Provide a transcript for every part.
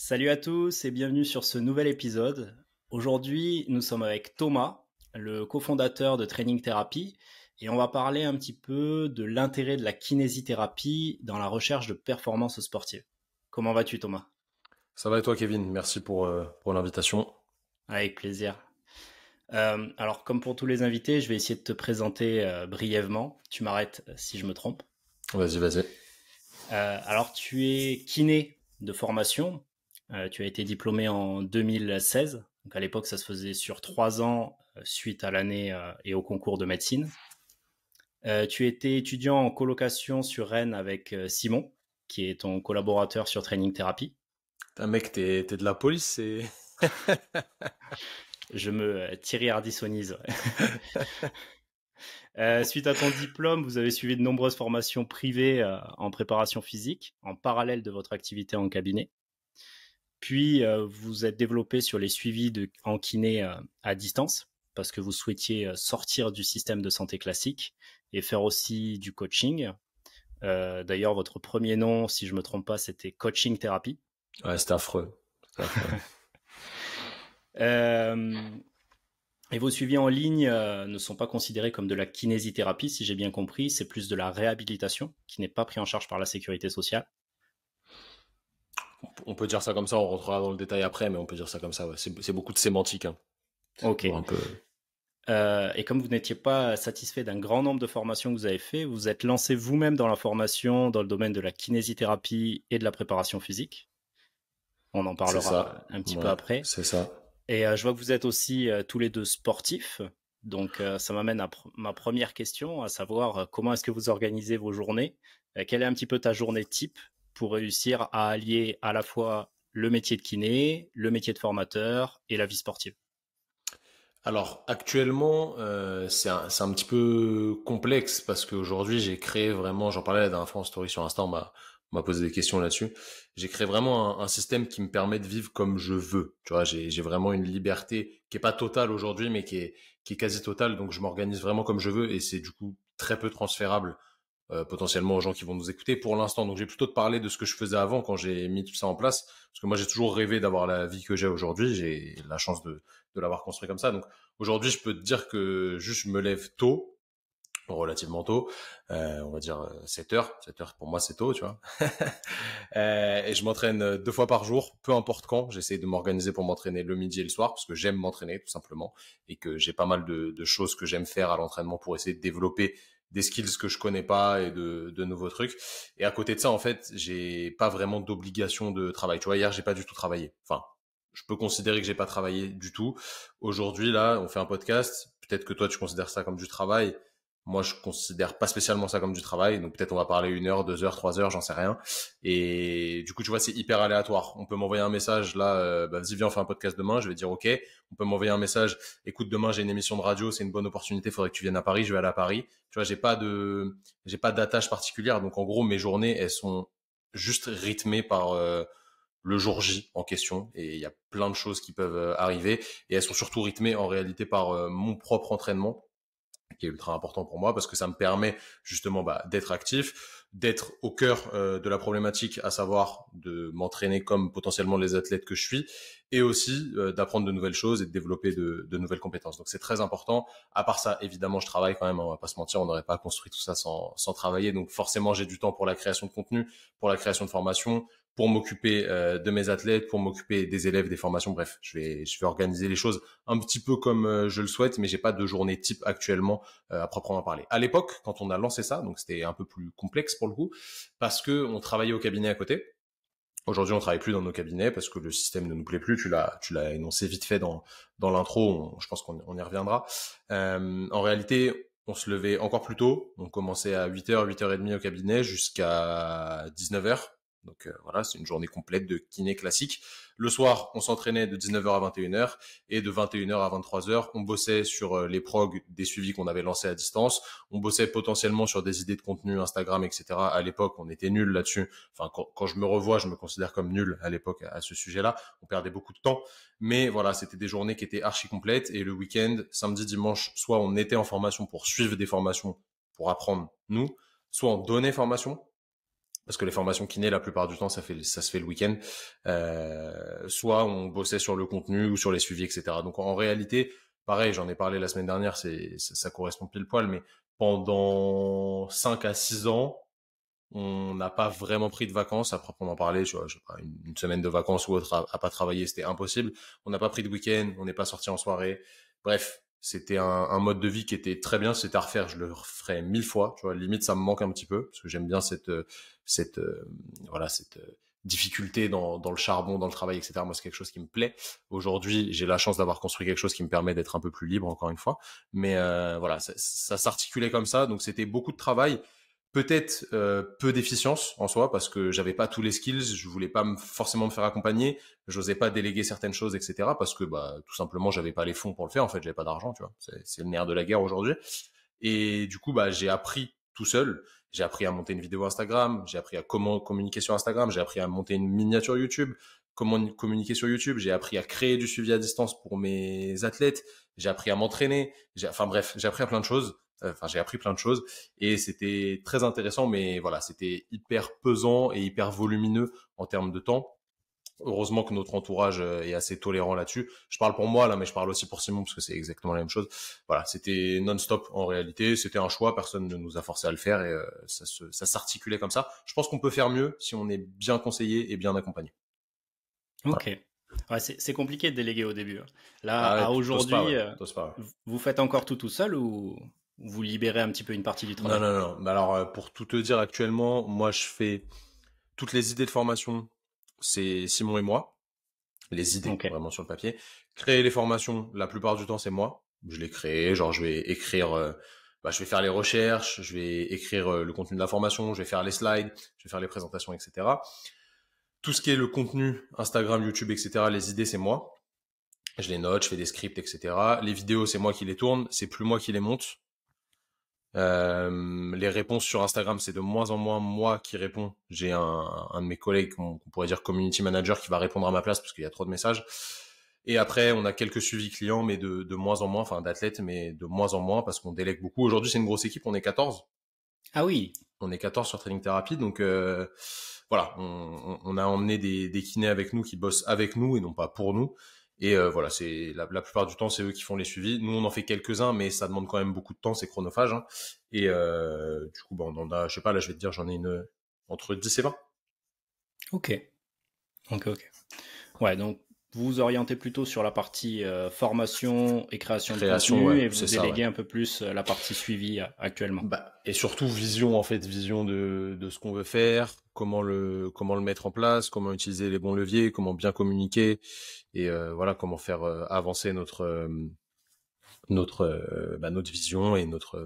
Salut à tous et bienvenue sur ce nouvel épisode. Aujourd'hui, nous sommes avec Thomas, le cofondateur de Training Therapy, et on va parler un petit peu de l'intérêt de la kinésithérapie dans la recherche de performance sportive. Comment vas-tu, Thomas? Ça va et toi, Kevin? Merci pour l'invitation. Avec plaisir. Alors, comme pour tous les invités, je vais essayer de te présenter brièvement. Tu m'arrêtes si je me trompe. Vas-y, vas-y. Alors, tu es kiné de formation. Tu as été diplômé en 2016. Donc à l'époque, ça se faisait sur 3 ans suite à l'année et au concours de médecine. Tu étais étudiant en colocation sur Rennes avec Simon, qui est ton collaborateur sur Training Therapy. Putain, mec, t'es de la police, c'est... Je me Thierry Ardissonise. Suite à ton diplôme, vous avez suivi de nombreuses formations privées en préparation physique, en parallèle de votre activité en cabinet. Puis, vous êtes développé sur les suivis en kiné à distance, parce que vous souhaitiez sortir du système de santé classique et faire aussi du coaching. D'ailleurs, votre premier nom, si je ne me trompe pas, c'était Coaching Therapy. Ouais, c'était affreux. C'était affreux. Euh, et vos suivis en ligne ne sont pas considérés comme de la kinésithérapie, si j'ai bien compris. C'est plus de la réhabilitation qui n'est pas pris en charge par la sécurité sociale. On peut dire ça comme ça, on rentrera dans le détail après, mais on peut dire ça comme ça, ouais. C'est beaucoup de sémantique, hein. C'est Ok. toujours un peu... Et comme vous n'étiez pas satisfait d'un grand nombre de formations que vous avez fait, vous êtes lancé vous-même dans la formation dans le domaine de la kinésithérapie et de la préparation physique. On en C'est parlera ça. un petit peu Ouais, après. c'est ça. Et je vois que vous êtes aussi tous les deux sportifs. Donc ça m'amène à ma première question, à savoir comment est-ce que vous organisez vos journées? Quelle est un petit peu ta journée type pour réussir à allier à la fois le métier de kiné, le métier de formateur et la vie sportive? Alors, actuellement, c'est un petit peu complexe parce qu'aujourd'hui, j'ai créé vraiment, j'en parlais la dernière fois en story sur Insta, on m'a posé des questions là-dessus. J'ai créé vraiment un système qui me permet de vivre comme je veux. Tu vois, j'ai vraiment une liberté qui est pas totale aujourd'hui, mais qui est quasi totale. Donc, je m'organise vraiment comme je veux et c'est du coup très peu transférable potentiellement aux gens qui vont nous écouter pour l'instant. Donc, j'ai plutôt te parler de ce que je faisais avant quand j'ai mis tout ça en place. Parce que moi, j'ai toujours rêvé d'avoir la vie que j'ai aujourd'hui. J'ai la chance de l'avoir construit comme ça. Donc, aujourd'hui, je peux te dire que juste je me lève tôt, relativement tôt, on va dire 7 heures. 7 heures pour moi, c'est tôt, tu vois. Et je m'entraîne 2 fois par jour, peu importe quand. J'essaie de m'organiser pour m'entraîner le midi et le soir parce que j'aime m'entraîner tout simplement et que j'ai pas mal de choses que j'aime faire à l'entraînement pour essayer de développer des skills que je connais pas et de nouveaux trucs. Et à côté de ça, en fait, j'ai pas vraiment d'obligation de travail. Tu vois, hier, j'ai pas du tout travaillé. Enfin, je peux considérer que j'ai pas travaillé du tout. Aujourd'hui, là, on fait un podcast. Peut-être que toi, tu considères ça comme du travail. Moi, je considère pas spécialement ça comme du travail. Donc, peut-être on va parler 1 heure, 2 heures, 3 heures, j'en sais rien. Et du coup, tu vois, c'est hyper aléatoire. On peut m'envoyer un message là, bah, vas-y, viens, on fait un podcast demain. Je vais dire OK. On peut m'envoyer un message, écoute, demain j'ai une émission de radio, c'est une bonne opportunité, faudrait que tu viennes à Paris. Je vais aller à Paris. Tu vois, j'ai pas d'attache particulière. Donc, en gros, mes journées, elles sont juste rythmées par le jour J en question. Et il y a plein de choses qui peuvent arriver. Et elles sont surtout rythmées en réalité par mon propre entraînement qui est ultra important pour moi parce que ça me permet justement bah, d'être actif, d'être au cœur de la problématique, à savoir de m'entraîner comme potentiellement les athlètes que je suis, et aussi d'apprendre de nouvelles choses et de développer de nouvelles compétences. Donc c'est très important. À part ça, évidemment, je travaille quand même, on va pas se mentir, on n'aurait pas construit tout ça sans travailler. Donc forcément, j'ai du temps pour la création de contenu, pour la création de formation, pour m'occuper de mes athlètes, pour m'occuper des élèves, des formations. Bref, je vais organiser les choses un petit peu comme je le souhaite, mais j'ai pas de journée type actuellement à proprement parler. À l'époque, quand on a lancé ça, donc c'était un peu plus complexe pour le coup, parce que on travaillait au cabinet à côté. Aujourd'hui, on travaille plus dans nos cabinets parce que le système ne nous plaît plus. Tu l'as énoncé vite fait dans l'intro. Je pense qu'on y reviendra. En réalité, on se levait encore plus tôt. On commençait à 8h, 8h30 au cabinet jusqu'à 19h. Donc voilà, c'est une journée complète de kiné classique. Le soir, on s'entraînait de 19h à 21h et de 21h à 23h, on bossait sur les progs des suivis qu'on avait lancés à distance. On bossait potentiellement sur des idées de contenu Instagram, etc. À l'époque, on était nuls là-dessus. Enfin, quand je me revois, je me considère comme nul à l'époque à ce sujet-là. On perdait beaucoup de temps. Mais voilà, c'était des journées qui étaient archi complètes. Et le week-end, samedi, dimanche, soit on était en formation pour suivre des formations pour apprendre nous, soit on donnait formation parce que les formations kiné, la plupart du temps, ça se fait le week-end. Soit on bossait sur le contenu ou sur les suivis, etc. Donc en réalité, pareil, j'en ai parlé la semaine dernière, ça correspond pile poil, mais pendant 5 à 6 ans, on n'a pas vraiment pris de vacances à proprement parler, tu vois, je sais pas, une semaine de vacances ou autre à pas travailler, c'était impossible. On n'a pas pris de week-end, on n'est pas sorti en soirée. Bref, c'était un mode de vie qui était très bien. C'était à refaire, je le referais 1000 fois. Tu vois, limite, ça me manque un petit peu parce que j'aime bien cette, voilà, cette difficulté dans le charbon, dans le travail, etc. Moi, c'est quelque chose qui me plaît. Aujourd'hui, j'ai la chance d'avoir construit quelque chose qui me permet d'être un peu plus libre, encore une fois. Mais voilà, ça s'articulait comme ça. Donc, c'était beaucoup de travail. Peut-être peu d'efficience en soi parce que j'avais pas tous les skills, je voulais pas forcément me faire accompagner, j'osais pas déléguer certaines choses, etc. Parce que bah tout simplement j'avais pas les fonds pour le faire. En fait, j'avais pas d'argent, tu vois. C'est le nerf de la guerre aujourd'hui. Et du coup, bah j'ai appris tout seul. J'ai appris à monter une vidéo Instagram, j'ai appris à comment communiquer sur Instagram, j'ai appris à monter une miniature YouTube, comment communiquer sur YouTube, j'ai appris à créer du suivi à distance pour mes athlètes, j'ai appris à m'entraîner, enfin bref, j'ai appris à plein de choses. Enfin, j'ai appris plein de choses et c'était très intéressant, mais voilà, c'était hyper pesant et hyper volumineux en termes de temps. Heureusement que notre entourage est assez tolérant là-dessus. Je parle pour moi là, mais je parle aussi pour Simon parce que c'est exactement la même chose. Voilà, c'était non-stop en réalité. C'était un choix, personne ne nous a forcé à le faire et ça s'articulait comme ça. Je pense qu'on peut faire mieux si on est bien conseillé et bien accompagné. Voilà. Ok. Ouais, c'est compliqué de déléguer au début, hein. Là, Ah à ouais, t'oses pas, aujourd'hui, ouais, t'oses pas. Ouais. vous faites encore tout seul ou vous libérez un petit peu une partie du Non, travail? non, non. Bah alors, pour tout te dire actuellement, moi, je fais toutes les idées de formation, c'est Simon et moi. Les idées, Ok. vraiment sur le papier. Créer les formations, la plupart du temps, c'est moi. Je les crée, genre je vais écrire, je vais faire les recherches, je vais écrire le contenu de la formation, je vais faire les slides, je vais faire les présentations, etc. Tout ce qui est le contenu, Instagram, YouTube, etc., les idées, c'est moi. Je les note, je fais des scripts, etc. Les vidéos, c'est moi qui les tourne, c'est plus moi qui les monte. Les réponses sur Instagram, c'est de moins en moins moi qui réponds. J'ai un de mes collègues qu'on pourrait dire community manager qui va répondre à ma place parce qu'il y a trop de messages. Et après, on a quelques suivis clients, mais de moins en moins, enfin d'athlètes, mais de moins en moins parce qu'on délègue beaucoup. Aujourd'hui, c'est une grosse équipe, on est 14. Ah oui. On est 14 sur Training Therapy, donc voilà, on a emmené des kinés avec nous qui bossent avec nous et non pas pour nous. Et voilà, c'est la plupart du temps, c'est eux qui font les suivis. Nous, on en fait quelques-uns, mais ça demande quand même beaucoup de temps, c'est chronophage. Hein. Et du coup, on en a, je sais pas, là, je vais te dire, j'en ai une entre 10 et 20. Ok. Ok, ok. Ouais, donc vous vous orientez plutôt sur la partie formation et création de Création, ouais, contenu et vous c'est ça, ouais. déléguez un peu plus la partie suivi actuellement. Bah, et surtout vision en fait, vision de ce qu'on veut faire, comment le mettre en place, comment utiliser les bons leviers, comment bien communiquer et voilà comment faire avancer notre vision et notre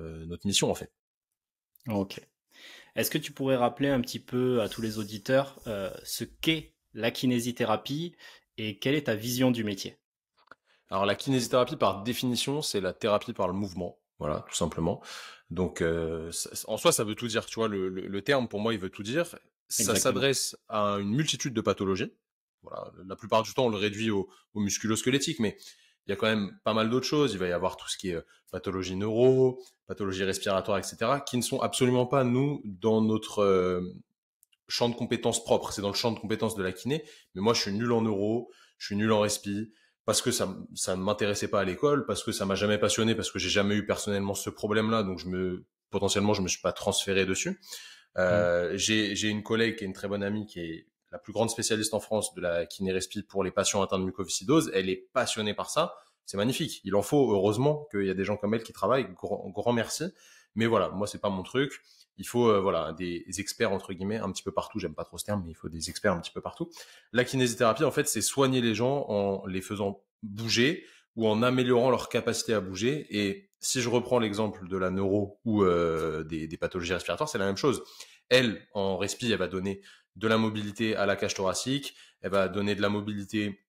mission en fait. Ok. Est-ce que tu pourrais rappeler un petit peu à tous les auditeurs ce qu'est la kinésithérapie et quelle est ta vision du métier? Alors la kinésithérapie par définition, c'est la thérapie par le mouvement, voilà, tout simplement. Donc en soi, ça veut tout dire, tu vois, le terme pour moi, il veut tout dire. Ça Exactement. s'adresse à une multitude de pathologies. Voilà, la plupart du temps, on le réduit au musculo-squelettique, mais il y a quand même pas mal d'autres choses. Il va y avoir tout ce qui est pathologie neuro, pathologie respiratoire, etc., qui ne sont absolument pas, nous, dans notre champ de compétences propre. C'est dans le champ de compétences de la kiné, mais moi, je suis nul en neuro, je suis nul en respi, parce que ça ne m'intéressait pas à l'école, parce que ça m'a jamais passionné, parce que j'ai jamais eu personnellement ce problème-là, donc potentiellement, je me suis pas transféré dessus. Mm. J'ai une collègue qui est une très bonne amie, qui est la plus grande spécialiste en France de la kiné-respi pour les patients atteints de mucoviscidose. Elle est passionnée par ça. C'est magnifique. Il en faut, heureusement, qu'il y a des gens comme elle qui travaillent. Grand merci. Mais voilà, moi, c'est pas mon truc. Il faut, voilà, des experts, entre guillemets, un petit peu partout. J'aime pas trop ce terme, mais il faut des experts un petit peu partout. La kinésithérapie, en fait, c'est soigner les gens en les faisant bouger ou en améliorant leur capacité à bouger. Et si je reprends l'exemple de la neuro ou des pathologies respiratoires, c'est la même chose. Elle, en respi, elle va donner de la mobilité à la cage thoracique, elle va donner de la mobilité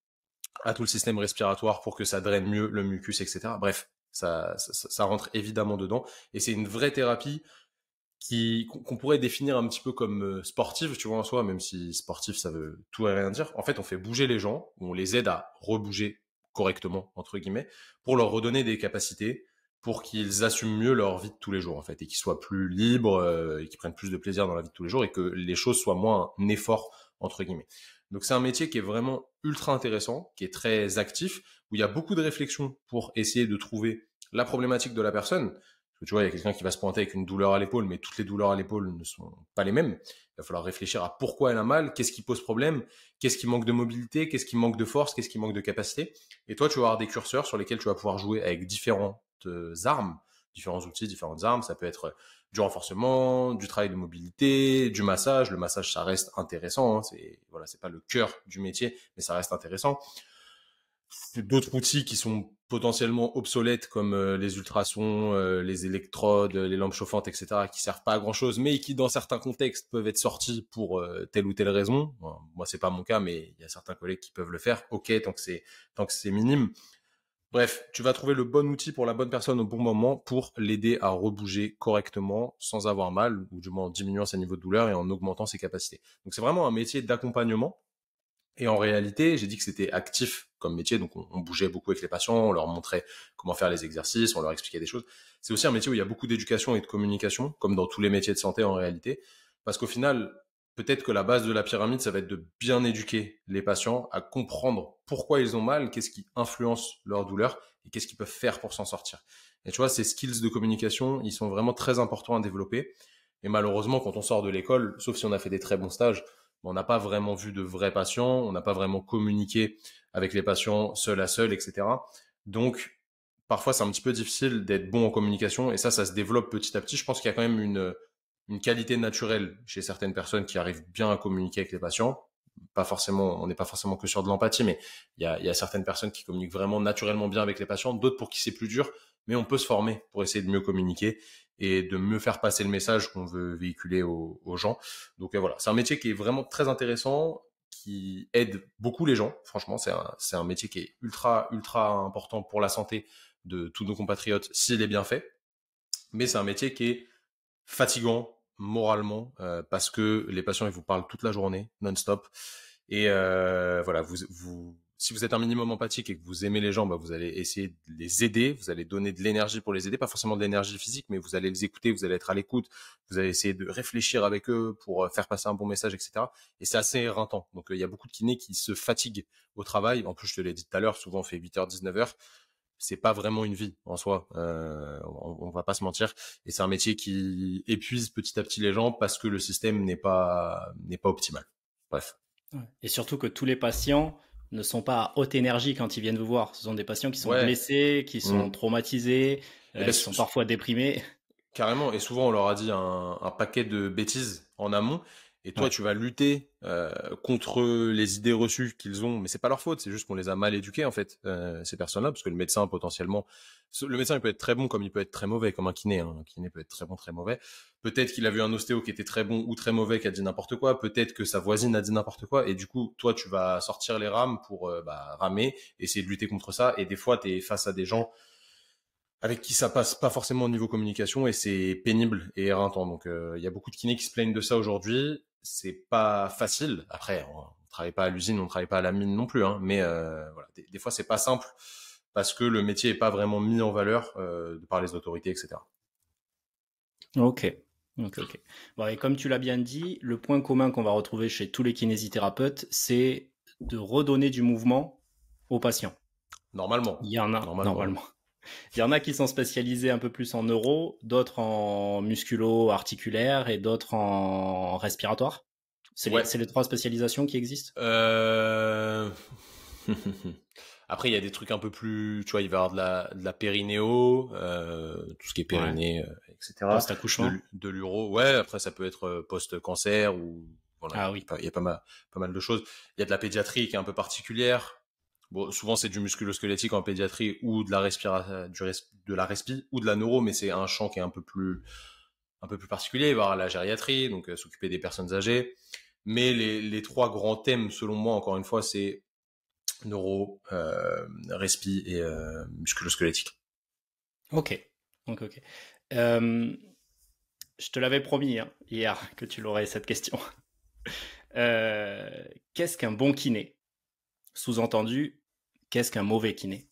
à tout le système respiratoire pour que ça draine mieux le mucus, etc. Bref, ça rentre évidemment dedans. Et c'est une vraie thérapie qu'on pourrait définir un petit peu comme sportive, tu vois, en soi, même si sportif, ça veut tout et rien dire. En fait, on fait bouger les gens, on les aide à rebouger correctement, entre guillemets, pour leur redonner des capacités, pour qu'ils assument mieux leur vie de tous les jours, en fait, et qu'ils soient plus libres et qu'ils prennent plus de plaisir dans la vie de tous les jours et que les choses soient moins un effort, entre guillemets. Donc, c'est un métier qui est vraiment ultra intéressant, qui est très actif, où il y a beaucoup de réflexions pour essayer de trouver la problématique de la personne. Parce que tu vois, il y a quelqu'un qui va se pointer avec une douleur à l'épaule, mais toutes les douleurs à l'épaule ne sont pas les mêmes. Il va falloir réfléchir à pourquoi elle a mal, qu'est-ce qui pose problème, qu'est-ce qui manque de mobilité, qu'est-ce qui manque de force, qu'est-ce qui manque de capacité. Et toi, tu vas avoir des curseurs sur lesquels tu vas pouvoir jouer avec différentes armes, différents outils, différentes armes. Ça peut être du renforcement, du travail de mobilité, du massage. Le massage, ça reste intéressant. Hein. C'est pas le cœur du métier, mais ça reste intéressant. D'autres outils qui sont potentiellement obsolètes comme les ultrasons, les électrodes, les lampes chauffantes, etc., qui servent pas à grand chose, mais qui dans certains contextes peuvent être sortis pour telle ou telle raison. Bon, moi, c'est pas mon cas, mais il y a certains collègues qui peuvent le faire. Ok, tant que c'est minime. Bref, tu vas trouver le bon outil pour la bonne personne au bon moment pour l'aider à rebouger correctement sans avoir mal, ou du moins en diminuant ses niveaux de douleur et en augmentant ses capacités. Donc c'est vraiment un métier d'accompagnement. Et en réalité, j'ai dit que c'était actif comme métier, donc on bougeait beaucoup avec les patients, on leur montrait comment faire les exercices, on leur expliquait des choses. C'est aussi un métier où il y a beaucoup d'éducation et de communication, comme dans tous les métiers de santé en réalité, parce qu'au final, peut-être que la base de la pyramide, ça va être de bien éduquer les patients à comprendre pourquoi ils ont mal, qu'est-ce qui influence leur douleur et qu'est-ce qu'ils peuvent faire pour s'en sortir. Et tu vois, ces skills de communication, ils sont vraiment très importants à développer. Et malheureusement, quand on sort de l'école, sauf si on a fait des très bons stages, on n'a pas vraiment vu de vrais patients, on n'a pas vraiment communiqué avec les patients seul à seul, etc. Donc, parfois, c'est un petit peu difficile d'être bon en communication et ça se développe petit à petit. Je pense qu'il y a quand même une qualité naturelle chez certaines personnes qui arrivent bien à communiquer avec les patients. Pas forcément, on n'est pas forcément que sur de l'empathie, mais il y a certaines personnes qui communiquent vraiment naturellement bien avec les patients, d'autres pour qui c'est plus dur, mais on peut se former pour essayer de mieux communiquer et de mieux faire passer le message qu'on veut véhiculer aux gens. Donc voilà, c'est un métier qui est vraiment très intéressant, qui aide beaucoup les gens. Franchement, c'est un métier qui est ultra, ultra important pour la santé de tous nos compatriotes s'il est bien fait. Mais c'est un métier qui est fatigant moralement parce que les patients ils vous parlent toute la journée non-stop et voilà si vous êtes un minimum empathique et que vous aimez les gens, bah, vous allez essayer de les aider, vous allez donner de l'énergie pour les aider, pas forcément de l'énergie physique, mais vous allez les écouter, vous allez être à l'écoute, vous allez essayer de réfléchir avec eux pour faire passer un bon message, etc. Et c'est assez éreintant. Donc il y a beaucoup de kinés qui se fatiguent au travail. En plus, je te l'ai dit tout à l'heure, souvent on fait 8h, 19h. C'est pas vraiment une vie en soi, on va pas se mentir, et c'est un métier qui épuise petit à petit les gens parce que le système n'est pas optimal. Bref. Et surtout que tous les patients ne sont pas à haute énergie quand ils viennent vous voir. Ce sont des patients qui sont Ouais. blessés, qui sont traumatisés, qui sont parfois déprimés. Carrément, et souvent on leur a dit un paquet de bêtises en amont, et toi tu vas lutter contre les idées reçues qu'ils ont, mais c'est pas leur faute, c'est juste qu'on les a mal éduqués en fait, ces personnes-là, parce que le médecin potentiellement, le médecin il peut être très bon comme il peut être très mauvais, comme un kiné, hein. Un kiné peut être très bon, très mauvais. Peut-être qu'il a vu un ostéo qui était très bon ou très mauvais qui a dit n'importe quoi, peut-être que sa voisine a dit n'importe quoi, et du coup toi tu vas sortir les rames pour ramer, essayer de lutter contre ça, et des fois tu es face à des gens avec qui ça passe pas forcément au niveau communication et c'est pénible et éreintant. Donc il y a beaucoup de kinés qui se plaignent de ça aujourd'hui. C'est pas facile. Après, on travaille pas à l'usine, on travaille pas à la mine non plus, hein. Mais voilà, des fois c'est pas simple parce que le métier est pas vraiment mis en valeur par les autorités, etc. Ok. Bon, et comme tu l'as bien dit, le point commun qu'on va retrouver chez tous les kinésithérapeutes, c'est de redonner du mouvement aux patients. Normalement. Il y en a, normalement. Il y en a qui sont spécialisés un peu plus en neuro, d'autres en musculo-articulaire et d'autres en respiratoire. C'est les trois spécialisations qui existent. Après, il y a des trucs un peu plus, tu vois, il va y avoir de la périnéo, tout ce qui est périnée, etc. Post-accouchement. De l'uro. Ouais, après, ça peut être post-cancer ou, voilà. Ah oui. Il y a pas mal de choses. Il y a de la pédiatrie qui est un peu particulière. Bon, souvent, c'est du musculo-squelettique en pédiatrie ou de la de la respi ou de la neuro, mais c'est un champ qui est un peu plus particulier. Il va y avoir la gériatrie, donc s'occuper des personnes âgées. Mais les trois grands thèmes, selon moi, encore une fois, c'est neuro, respi et musculo-squelettique. Ok. Je te l'avais promis hier que tu l'aurais cette question. Qu'est-ce qu'un bon kiné? Sous-entendu, qu'est-ce qu'un mauvais kiné?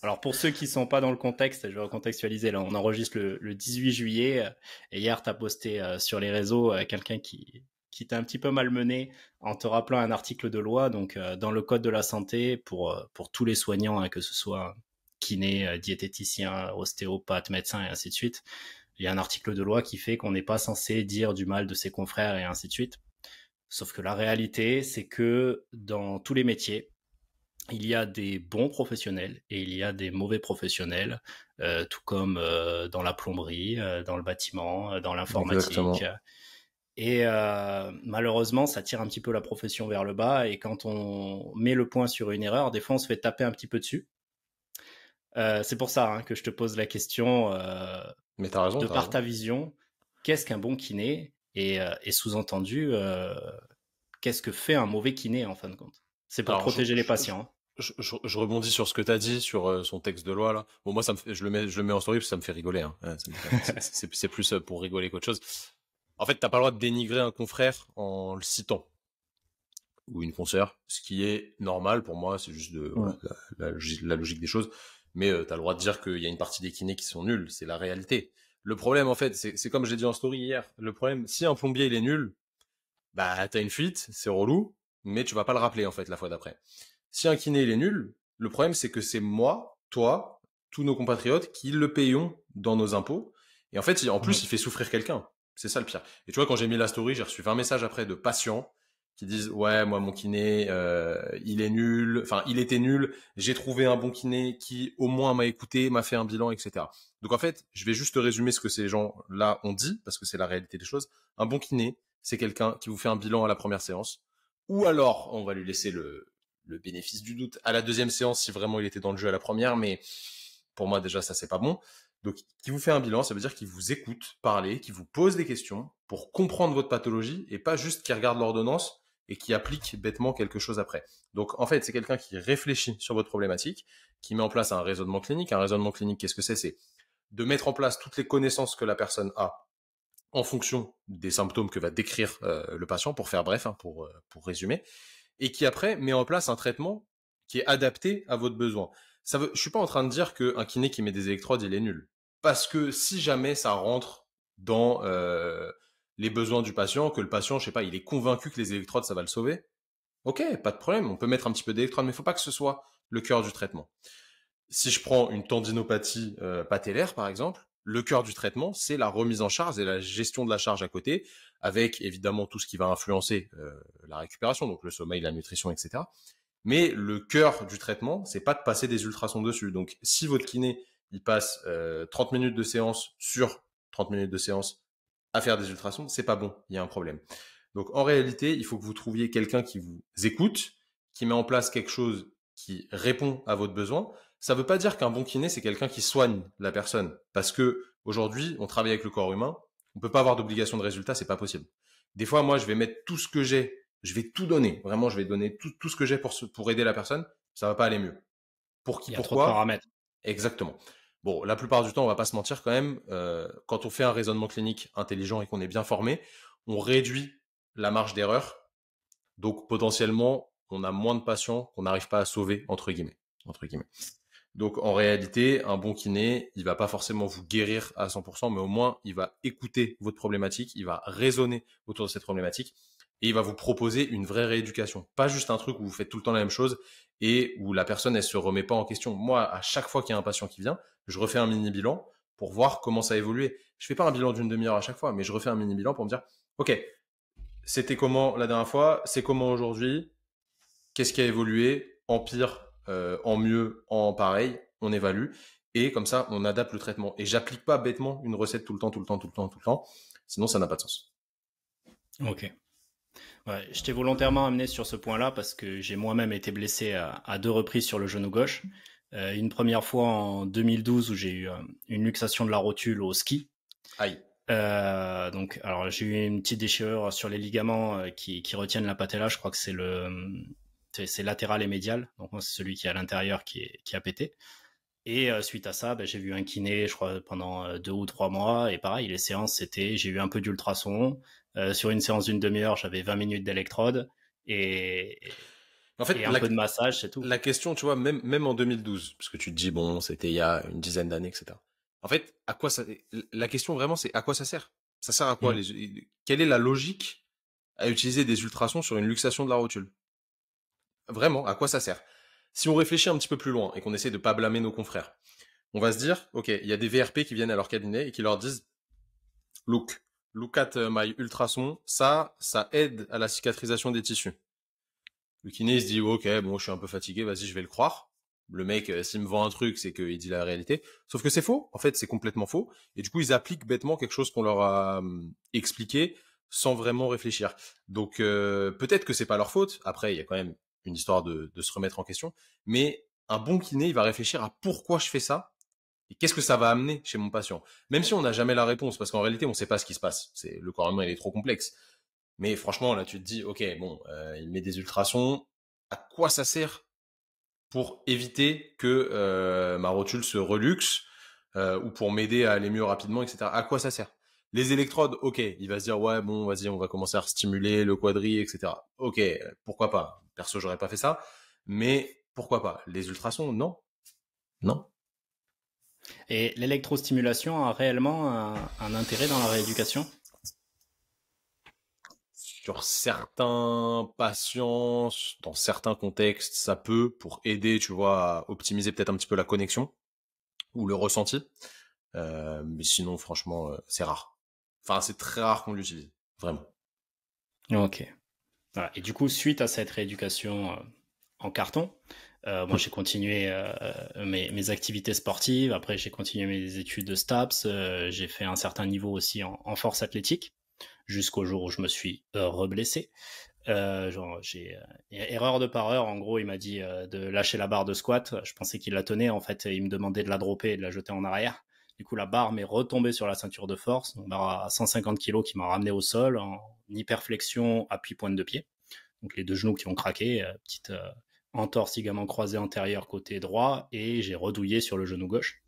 Alors pour ceux qui sont pas dans le contexte, je vais recontextualiser. Là, on enregistre le 18 juillet et hier, tu as posté sur les réseaux quelqu'un qui t'a un petit peu malmené en te rappelant un article de loi. Donc dans le code de la santé pour tous les soignants, hein, que ce soit kiné, diététicien, ostéopathe, médecin et ainsi de suite. Il y a un article de loi qui fait qu'on n'est pas censé dire du mal de ses confrères et ainsi de suite. Sauf que la réalité, c'est que dans tous les métiers, il y a des bons professionnels et il y a des mauvais professionnels, tout comme dans la plomberie, dans le bâtiment, dans l'informatique. Exactement. Et malheureusement, ça tire un petit peu la profession vers le bas. Et quand on met le point sur une erreur, des fois, on se fait taper un petit peu dessus. C'est pour ça, hein, que je te pose la question, Mais t'as raison, de t'as par raison. ta vision, qu'est-ce qu'un bon kiné et sous-entendu, qu'est-ce que fait un mauvais kiné en fin de compte? C'est pour Alors, protéger les patients, hein. je rebondis sur ce que tu as dit sur son texte de loi là. Bon, moi, je le mets en story parce que ça me fait rigoler. Hein. C'est plus pour rigoler qu'autre chose. En fait, t'as pas le droit de dénigrer un confrère en le citant ou une consoeur, ce qui est normal pour moi. C'est juste voilà, la logique des choses. Mais t'as le droit de dire qu'il y a une partie des kinés qui sont nuls. C'est la réalité. Le problème, en fait, c'est comme j'ai dit en story hier. Le problème, si un plombier il est nul, bah t'as une fuite, c'est relou, mais tu vas pas le rappeler en fait la fois d'après. Si un kiné il est nul, le problème c'est que c'est moi, toi, tous nos compatriotes qui le payons dans nos impôts. Et en fait, en plus, il fait souffrir quelqu'un. C'est ça le pire. Et tu vois, quand j'ai mis la story, j'ai reçu 20 messages après de patients qui disent ouais, moi mon kiné, il est nul, enfin il était nul. J'ai trouvé un bon kiné qui au moins m'a écouté, m'a fait un bilan, etc. Donc en fait, je vais juste résumer ce que ces gens-là ont dit parce que c'est la réalité des choses. Un bon kiné, c'est quelqu'un qui vous fait un bilan à la première séance, ou alors on va lui laisser le bénéfice du doute à la deuxième séance si vraiment il était dans le jeu à la première, mais pour moi déjà ça c'est pas bon. Donc qui vous fait un bilan, ça veut dire qu'il vous écoute parler, qu'il vous pose des questions pour comprendre votre pathologie et pas juste qu'il regarde l'ordonnance et qui applique bêtement quelque chose après. Donc en fait c'est quelqu'un qui réfléchit sur votre problématique, qui met en place un raisonnement clinique. Un raisonnement clinique, qu'est-ce que c'est de mettre en place toutes les connaissances que la personne a en fonction des symptômes que va décrire le patient, pour faire bref, hein, pour résumer, et qui après met en place un traitement qui est adapté à votre besoin. Je suis pas en train de dire qu'un kiné qui met des électrodes, il est nul. Parce que si jamais ça rentre dans les besoins du patient, que le patient, je sais pas, il est convaincu que les électrodes, ça va le sauver, ok, pas de problème, on peut mettre un petit peu d'électrodes, mais il faut pas que ce soit le cœur du traitement. Si je prends une tendinopathie patellaire, par exemple, le cœur du traitement, c'est la remise en charge et la gestion de la charge à côté, avec évidemment tout ce qui va influencer la récupération, donc le sommeil, la nutrition, etc. Mais le cœur du traitement, c'est pas de passer des ultrasons dessus. Donc, si votre kiné, il passe 30 minutes de séance sur 30 minutes de séance à faire des ultrasons, c'est pas bon, il y a un problème. Donc, en réalité, il faut que vous trouviez quelqu'un qui vous écoute, qui met en place quelque chose qui répond à votre besoin. Ça veut pas dire qu'un bon kiné, c'est quelqu'un qui soigne la personne. Parce que aujourd'hui, on travaille avec le corps humain, on peut pas avoir d'obligation de résultat, c'est pas possible. Des fois, moi, je vais mettre tout ce que j'ai, je vais tout donner. Vraiment, je vais donner tout ce que j'ai pour aider la personne. Ça va pas aller mieux. Pour qui, Il y a trop de pourquoi? paramètres. Exactement. Bon, la plupart du temps, on va pas se mentir quand même. Quand on fait un raisonnement clinique intelligent et qu'on est bien formé, on réduit la marge d'erreur. Donc, potentiellement, on a moins de patients qu'on n'arrive pas à sauver, entre guillemets. Entre guillemets. Donc en réalité, un bon kiné, il va pas forcément vous guérir à 100%, mais au moins il va écouter votre problématique, il va raisonner autour de cette problématique et il va vous proposer une vraie rééducation. Pas juste un truc où vous faites tout le temps la même chose et où la personne elle se remet pas en question. Moi, à chaque fois qu'il y a un patient qui vient, je refais un mini bilan pour voir comment ça a évolué. Je fais pas un bilan d'une demi-heure à chaque fois, mais je refais un mini bilan pour me dire, ok, c'était comment la dernière fois, c'est comment aujourd'hui, qu'est-ce qui a évolué, en pire, en mieux, en pareil, on évalue, et comme ça, on adapte le traitement. Et j'applique pas bêtement une recette tout le temps, tout le temps, tout le temps, tout le temps, sinon ça n'a pas de sens. Ok. Ouais, je t'ai volontairement amené sur ce point-là parce que j'ai moi-même été blessé à deux reprises sur le genou gauche. Une première fois en 2012 où j'ai eu une luxation de la rotule au ski. Aïe. Donc, alors j'ai eu une petite déchirure sur les ligaments qui retiennent la patella. Je crois que c'est latéral et médial. Donc moi, c'est celui qui est à l'intérieur qui a pété. Et suite à ça, j'ai vu un kiné, je crois, pendant 2 ou 3 mois. Et pareil, les séances, j'ai eu un peu d'ultrason. Sur une séance d'une demi-heure, j'avais 20 minutes d'électrode. Et En fait, Et un peu de massage, c'est tout. la question, tu vois, même en 2012, parce que tu te dis, bon, c'était il y a une dizaine d'années, etc. En fait, la question vraiment, c'est à quoi ça sert? Ça sert à quoi Mm. quelle est la logique à utiliser des ultrasons sur une luxation de la rotule? Vraiment, à quoi ça sert? Si on réfléchit un petit peu plus loin et qu'on essaie de pas blâmer nos confrères, on va se dire, ok, il y a des VRP qui viennent à leur cabinet et qui leur disent, look at my ultrason, ça aide à la cicatrisation des tissus. Le kiné se dit, ok, bon, je suis un peu fatigué, vas-y, je vais le croire. Le mec, s'il me vend un truc, c'est qu'il dit la réalité. Sauf que c'est faux. En fait, c'est complètement faux. Et du coup, ils appliquent bêtement quelque chose qu'on leur a expliqué sans vraiment réfléchir. Donc, peut-être que c'est pas leur faute. Après, il y a quand même une histoire de se remettre en question. Mais un bon kiné, il va réfléchir à pourquoi je fais ça et qu'est-ce que ça va amener chez mon patient. Même si on n'a jamais la réponse, parce qu'en réalité, on ne sait pas ce qui se passe. Le corps humain, il est trop complexe. Mais franchement, là, tu te dis, ok, bon, il met des ultrasons. À quoi ça sert pour éviter que ma rotule se reluxe ou pour m'aider à aller mieux rapidement, etc. À quoi ça sert? Les électrodes, ok, il va se dire, ouais, bon, vas-y, on va commencer à stimuler le quadri, etc. Ok, pourquoi pas? Perso, j'aurais pas fait ça, mais pourquoi pas? Les ultrasons, non, non. Et l'électrostimulation a réellement un intérêt dans la rééducation? Sur certains patients, dans certains contextes, ça peut pour aider, tu vois, à optimiser peut-être un petit peu la connexion ou le ressenti. Mais sinon, franchement, c'est rare. Enfin, c'est très rare qu'on l'utilise, vraiment. Ok. Voilà. Et du coup, suite à cette rééducation en carton, moi j'ai continué mes activités sportives. Après, j'ai continué mes études de STAPS. J'ai fait un certain niveau aussi en force athlétique jusqu'au jour où je me suis reblessé. J'ai erreur de par heure. En gros, il m'a dit de lâcher la barre de squat. Je pensais qu'il la tenait. En fait, il me demandait de la dropper et de la jeter en arrière. Du coup, la barre m'est retombée sur la ceinture de force. Une barre à 150 kg qui m'a ramené au sol en hyperflexion, appui pointe de pied. Donc les deux genoux qui ont craqué, petite entorse ligament croisé antérieur côté droit et j'ai redouillé sur le genou gauche.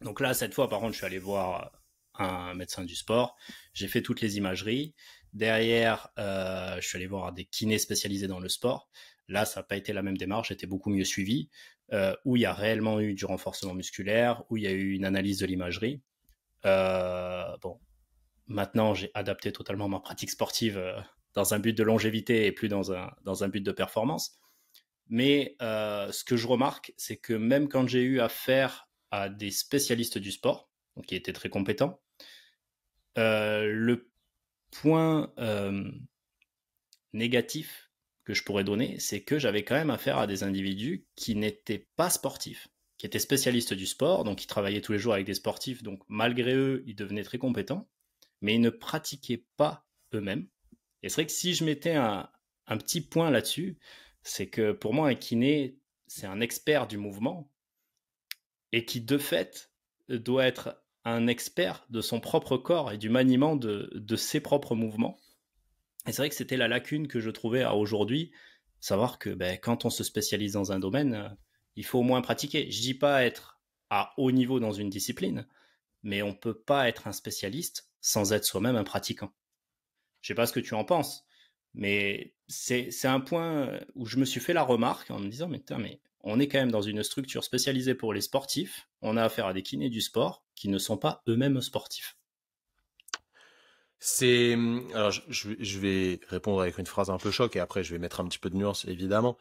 Donc là, cette fois, par contre, je suis allé voir un médecin du sport. J'ai fait toutes les imageries. Derrière, je suis allé voir des kinés spécialisés dans le sport. Là, ça n'a pas été la même démarche, j'étais beaucoup mieux suivi, où il y a réellement eu du renforcement musculaire, où il y a eu une analyse de l'imagerie. Bon, maintenant, j'ai adapté totalement ma pratique sportive dans un but de longévité et plus dans un but de performance. Mais ce que je remarque, c'est que même quand j'ai eu affaire à des spécialistes du sport, donc qui étaient très compétents, le point négatif que je pourrais donner, c'est que j'avais quand même affaire à des individus qui n'étaient pas sportifs, qui étaient spécialistes du sport, donc qui travaillaient tous les jours avec des sportifs, donc malgré eux, ils devenaient très compétents, mais ils ne pratiquaient pas eux-mêmes. Et c'est vrai que si je mettais un petit point là-dessus, c'est que pour moi, un kiné, c'est un expert du mouvement et qui, de fait, doit être un expert de son propre corps et du maniement de ses propres mouvements. Et c'est vrai que c'était la lacune que je trouvais à aujourd'hui, savoir que quand on se spécialise dans un domaine, il faut au moins pratiquer. Je dis pas être à haut niveau dans une discipline, mais on peut pas être un spécialiste sans être soi-même un pratiquant. Je sais pas ce que tu en penses, mais c'est un point où je me suis fait la remarque en me disant mais on est quand même dans une structure spécialisée pour les sportifs, on a affaire à des kinés du sport qui ne sont pas eux-mêmes sportifs. Alors, je vais répondre avec une phrase un peu choc et après, je vais mettre un petit peu de nuance, évidemment.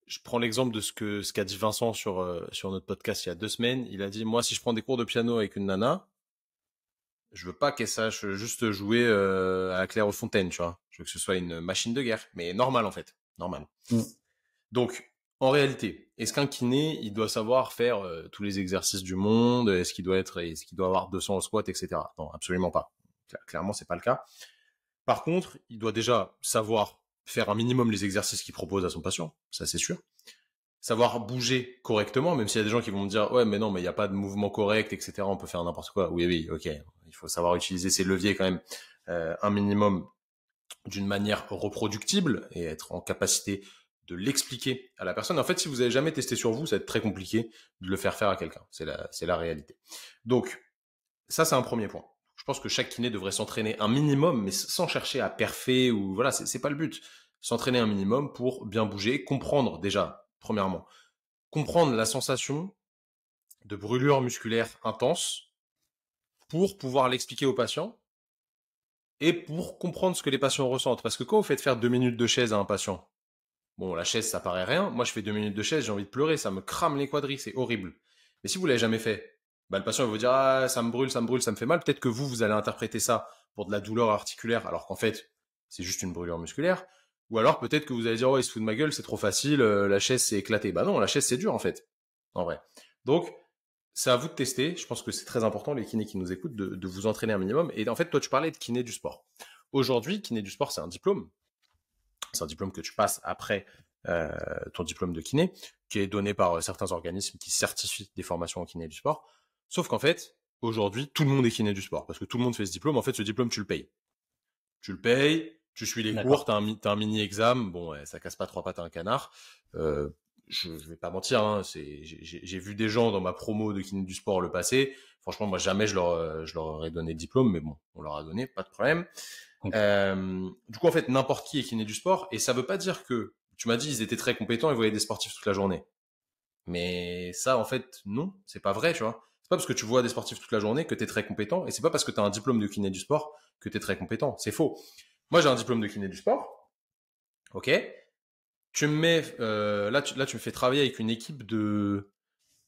Je prends l'exemple de ce qu'a dit Vincent sur notre podcast il y a 2 semaines. Il a dit, moi, si je prends des cours de piano avec une nana, je veux pas qu'elle sache juste jouer à la Clairefontaine, tu vois. Je veux que ce soit une machine de guerre, mais normal en fait, normal. Mm. Donc, en réalité, est-ce qu'un kiné, il doit savoir faire tous les exercices du monde? Est-ce qu'il doit avoir 200 au squat, etc. Non, absolument pas. Clairement, c'est pas le cas. Par contre, il doit déjà savoir faire un minimum les exercices qu'il propose à son patient, ça c'est sûr. Savoir bouger correctement, même s'il y a des gens qui vont me dire ouais mais non mais il n'y a pas de mouvement correct, etc. On peut faire n'importe quoi. Oui oui ok, il faut savoir utiliser ses leviers quand même un minimum d'une manière reproductible et être en capacité de l'expliquer à la personne. En fait, si vous avez jamais testé sur vous, ça va être très compliqué de le faire à quelqu'un. C'est la réalité. Donc ça c'est un premier point. Je pense que chaque kiné devrait s'entraîner un minimum, mais sans chercher à perfer ou voilà, c'est pas le but. s'entraîner un minimum pour bien bouger, comprendre déjà, premièrement, comprendre la sensation de brûlure musculaire intense pour pouvoir l'expliquer aux patients et pour comprendre ce que les patients ressentent. Parce que quand vous faites faire 2 minutes de chaise à un patient, bon, la chaise, ça paraît rien. Moi, je fais 2 minutes de chaise, j'ai envie de pleurer, ça me crame les quadris, c'est horrible. Mais si vous l'avez jamais fait, bah, le patient va vous dire, ah, ça me brûle, ça me fait mal. Peut-être que vous allez interpréter ça pour de la douleur articulaire, alors qu'en fait, c'est juste une brûlure musculaire. Ou alors, peut-être que vous allez dire, oh, il se fout de ma gueule, c'est trop facile, la chaise, c'est éclaté. Bah non, la chaise, c'est dur, en fait. En vrai. Donc, c'est à vous de tester. Je pense que c'est très important, les kinés qui nous écoutent, de vous entraîner un minimum. Et en fait, toi, tu parlais de kiné du sport. Aujourd'hui, kiné du sport, c'est un diplôme. C'est un diplôme que tu passes après ton diplôme de kiné, qui est donné par certains organismes qui certifient des formations en kiné du sport. Sauf qu'en fait, aujourd'hui, tout le monde est kiné du sport, parce que tout le monde fait ce diplôme. En fait, ce diplôme, tu le payes. Tu le payes, tu suis les cours, t'as un mini-examen. Bon, ouais, ça casse pas trois pattes à un canard. Je vais pas mentir, hein, j'ai vu des gens dans ma promo de kiné du sport le passer. Franchement, moi, jamais je leur aurais donné de diplôme, mais bon, on leur a donné, pas de problème. Okay. Du coup, en fait, n'importe qui est kiné du sport, et ça veut pas dire que, tu m'as dit, ils étaient très compétents, ils voyaient des sportifs toute la journée. Mais ça, en fait, non, c'est pas vrai, tu vois. C'est pas parce que tu vois des sportifs toute la journée que t'es très compétent, et c'est pas parce que t'as un diplôme de kiné du sport que t'es très compétent. C'est faux. Moi, j'ai un diplôme de kiné du sport. Ok. Tu me mets, là, tu me fais travailler avec une équipe de,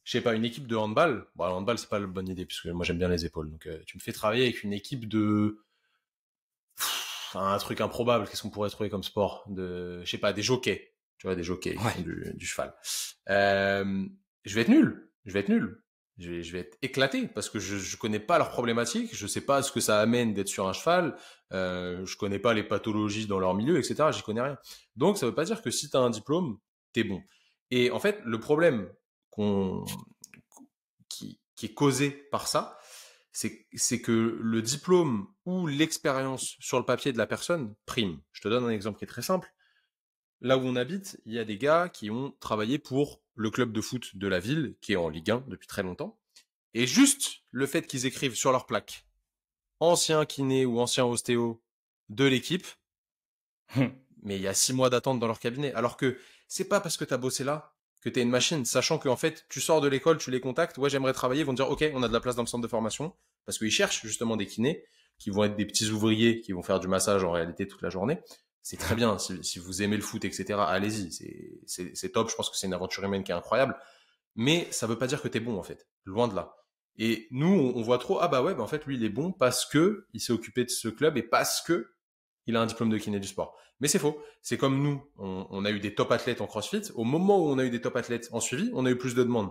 je sais pas, une équipe de handball. Bon, le handball, c'est pas la bonne idée, puisque moi, j'aime bien les épaules. Donc, tu me fais travailler avec une équipe de, un truc improbable, qu'est-ce qu'on pourrait trouver comme sport, de, je sais pas, des jockeys, tu vois, des jockeys qui font du cheval. Je vais être nul, je vais être éclaté parce que je connais pas leurs problématiques, je sais pas ce que ça amène d'être sur un cheval, je connais pas les pathologies dans leur milieu, etc. J'y connais rien. Donc ça veut pas dire que si t'as un diplôme, t'es bon. Et en fait, le problème qui est causé par ça, c'est que le diplôme ou l'expérience sur le papier de la personne prime. Je te donne un exemple qui est très simple. Là où on habite, il y a des gars qui ont travaillé pour le club de foot de la ville, qui est en Ligue 1 depuis très longtemps. Et juste le fait qu'ils écrivent sur leur plaque ancien kiné ou ancien ostéo de l'équipe, mais il y a 6 mois d'attente dans leur cabinet. Alors que c'est pas parce que t'as bossé là que t'es une machine, sachant qu'en fait, tu sors de l'école, tu les contactes, ouais, j'aimerais travailler, ils vont te dire, ok, on a de la place dans le centre de formation, parce qu'ils cherchent justement des kinés, qui vont être des petits ouvriers, qui vont faire du massage en réalité toute la journée. C'est très bien, si vous aimez le foot, etc., allez-y, c'est top, je pense que c'est une aventure humaine qui est incroyable, mais ça veut pas dire que t'es bon, en fait, loin de là. Et nous, on voit trop, ah bah ouais, bah en fait, lui, il est bon parce que il s'est occupé de ce club et parce que il a un diplôme de kiné du sport. Mais c'est faux. C'est comme nous, on a eu des top athlètes en CrossFit. Au moment où on a eu des top athlètes en suivi, on a eu plus de demandes.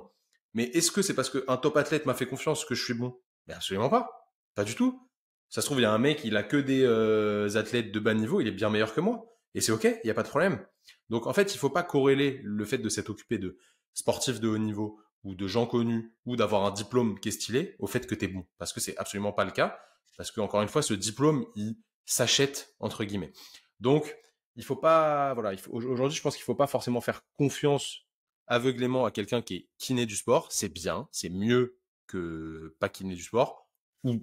Mais est-ce que c'est parce qu'un top athlète m'a fait confiance que je suis bon? Mais absolument pas. Pas du tout. Ça se trouve, il y a un mec, il a que des athlètes de bas niveau, il est bien meilleur que moi. Et c'est ok, il n'y a pas de problème. Donc en fait, il faut pas corréler le fait de s'être occupé de sportifs de haut niveau ou de gens connus ou d'avoir un diplôme qui est stylé au fait que tu es bon. Parce que c'est absolument pas le cas. Parce que encore une fois, ce diplôme, il s'achète entre guillemets. Donc, il faut pas, voilà, aujourd'hui, je pense qu'il faut pas forcément faire confiance aveuglément à quelqu'un qui est kiné du sport. C'est bien, c'est mieux que pas kiné du sport. Ou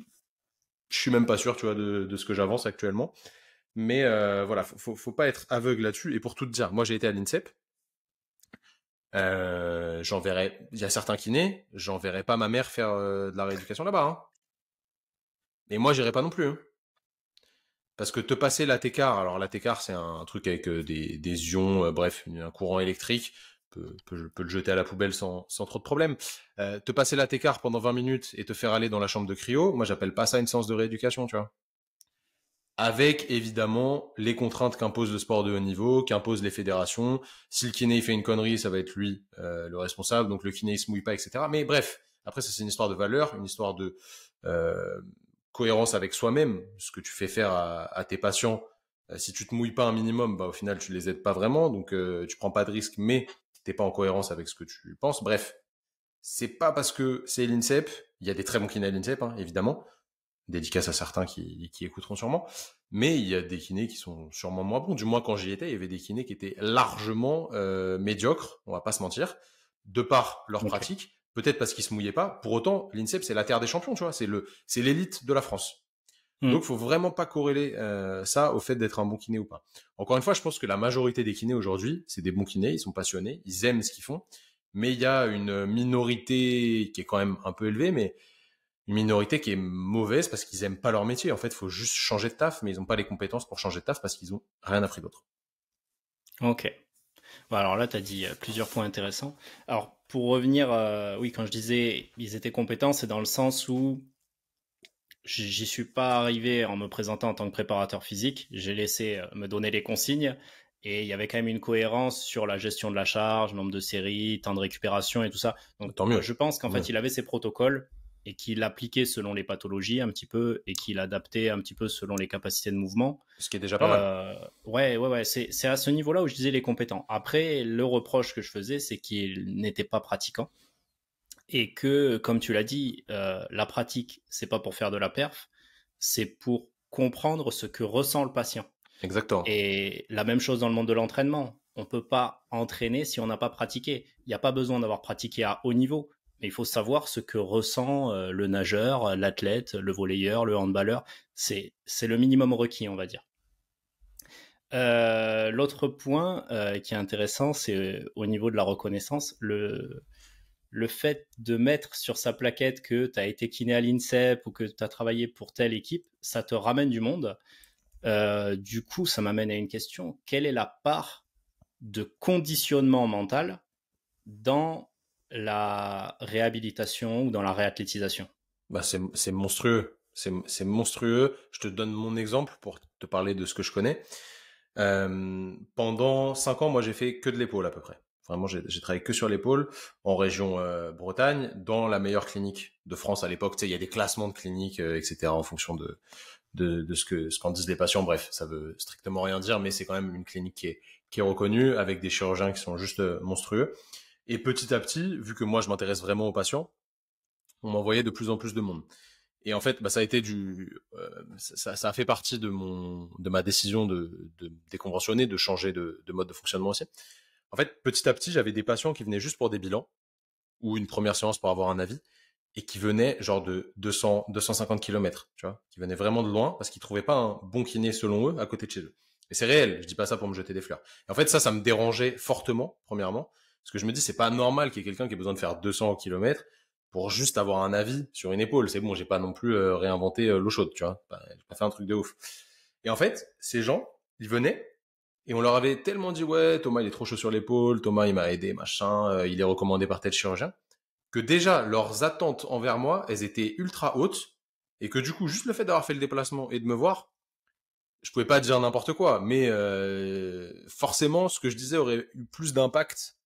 je suis même pas sûr, tu vois, de ce que j'avance actuellement. Mais voilà, faut pas être aveugle là-dessus. Et pour tout te dire, moi j'ai été à l'INSEP. J'en verrai. Il y a certains kinés, j'en verrai pas ma mère faire de la rééducation là-bas. Hein. Et moi, j'irai pas non plus. Hein. Parce que te passer l'ATCAR, alors l'ATCAR c'est un truc avec des ions, bref, un courant électrique, peut le jeter à la poubelle sans trop de problème. Te passer l'ATCAR pendant 20 minutes et te faire aller dans la chambre de cryo, moi j'appelle pas ça une séance de rééducation, tu vois. Avec évidemment les contraintes qu'impose le sport de haut niveau, qu'imposent les fédérations. Si le kiné il fait une connerie, ça va être lui le responsable, donc le kiné il se mouille pas, etc. Mais bref, après ça c'est une histoire de valeur, une histoire de cohérence avec soi-même, ce que tu fais faire à tes patients. Si tu te mouilles pas un minimum, bah au final tu les aides pas vraiment, donc tu prends pas de risque, mais t'es pas en cohérence avec ce que tu penses. Bref, c'est pas parce que c'est l'INSEP, il y a des très bons kinés à l'INSEP, hein, évidemment, dédicace à certains qui écouteront sûrement, mais il y a des kinés qui sont sûrement moins bons. Du moins quand j'y étais, il y avait des kinés qui étaient largement médiocres, on va pas se mentir, de par leur pratique. Peut-être parce qu'ils se mouillaient pas. Pour autant, l'INSEP, c'est la terre des champions, tu vois. C'est l'élite de la France. Donc, faut vraiment pas corréler ça au fait d'être un bon kiné ou pas. Encore une fois, je pense que la majorité des kinés aujourd'hui, c'est des bons kinés, ils sont passionnés, ils aiment ce qu'ils font, mais il y a une minorité qui est quand même un peu élevée, mais une minorité qui est mauvaise parce qu'ils aiment pas leur métier. En fait, il faut juste changer de taf, mais ils ont pas les compétences pour changer de taf parce qu'ils ont rien appris d'autre. Ok. Bon, alors là, tu as dit plusieurs points intéressants. Alors, pour revenir, oui, quand je disais ils étaient compétents, c'est dans le sens où j'y suis pas arrivé en me présentant en tant que préparateur physique. J'ai laissé me donner les consignes et il y avait quand même une cohérence sur la gestion de la charge, nombre de séries, temps de récupération et tout ça. Donc, Tant mieux. je pense qu'en fait, il avait ses protocoles et qu'il appliquait selon les pathologies un petit peu et qu'il adaptait un petit peu selon les capacités de mouvement. Ce qui est déjà pas mal. Ouais, c'est à ce niveau-là où je disais les compétents. Après, le reproche que je faisais, c'est qu'il n'était pas pratiquant et que, comme tu l'as dit, la pratique, c'est pas pour faire de la perf, c'est pour comprendre ce que ressent le patient. Exactement. Et la même chose dans le monde de l'entraînement. On peut pas entraîner si on n'a pas pratiqué. Il n'y a pas besoin d'avoir pratiqué à haut niveau, mais il faut savoir ce que ressent le nageur, l'athlète, le volleyeur, le handballeur. C'est le minimum requis, on va dire. L'autre point qui est intéressant, c'est au niveau de la reconnaissance, le fait de mettre sur sa plaquette que tu as été kiné à l'INSEP ou que tu as travaillé pour telle équipe, ça te ramène du monde. Du coup, ça m'amène à une question. Quelle est la part de conditionnement mental dans la réhabilitation ou dans la réathlétisation? Bah, c'est monstrueux. C'est monstrueux. Je te donne mon exemple pour te parler de ce que je connais. Pendant 5 ans, moi, j'ai fait que de l'épaule à peu près. Vraiment, j'ai travaillé que sur l'épaule en région Bretagne, dans la meilleure clinique de France à l'époque. Tu sais, il y a des classements de cliniques, etc. en fonction de ce qu'en disent les patients. Bref, ça veut strictement rien dire, mais c'est quand même une clinique qui est reconnue avec des chirurgiens qui sont juste monstrueux. Et petit à petit, vu que moi, je m'intéresse vraiment aux patients, on m'envoyait de plus en plus de monde. Et en fait, bah, ça a été ça a fait partie de ma décision de déconventionner, de changer de mode de fonctionnement aussi. En fait, petit à petit, j'avais des patients qui venaient juste pour des bilans ou une première séance pour avoir un avis et qui venaient genre de 200, 250 km, tu vois, qui venaient vraiment de loin parce qu'ils trouvaient pas un bon kiné selon eux à côté de chez eux. Et c'est réel, je dis pas ça pour me jeter des fleurs. Et en fait, ça me dérangeait fortement, premièrement, parce que je me dis, c'est pas normal qu'il y ait quelqu'un qui ait besoin de faire 200 km pour juste avoir un avis sur une épaule. C'est bon, j'ai pas non plus réinventé l'eau chaude, tu vois. J'ai pas fait un truc de ouf. Et en fait, ces gens, ils venaient et on leur avait tellement dit, ouais, Thomas, il est trop chaud sur l'épaule, Thomas, il m'a aidé, machin, il est recommandé par tel chirurgien, que déjà, leurs attentes envers moi, elles étaient ultra hautes et que du coup, juste le fait d'avoir fait le déplacement et de me voir, je pouvais pas dire n'importe quoi, mais forcément, ce que je disais aurait eu plus d'impact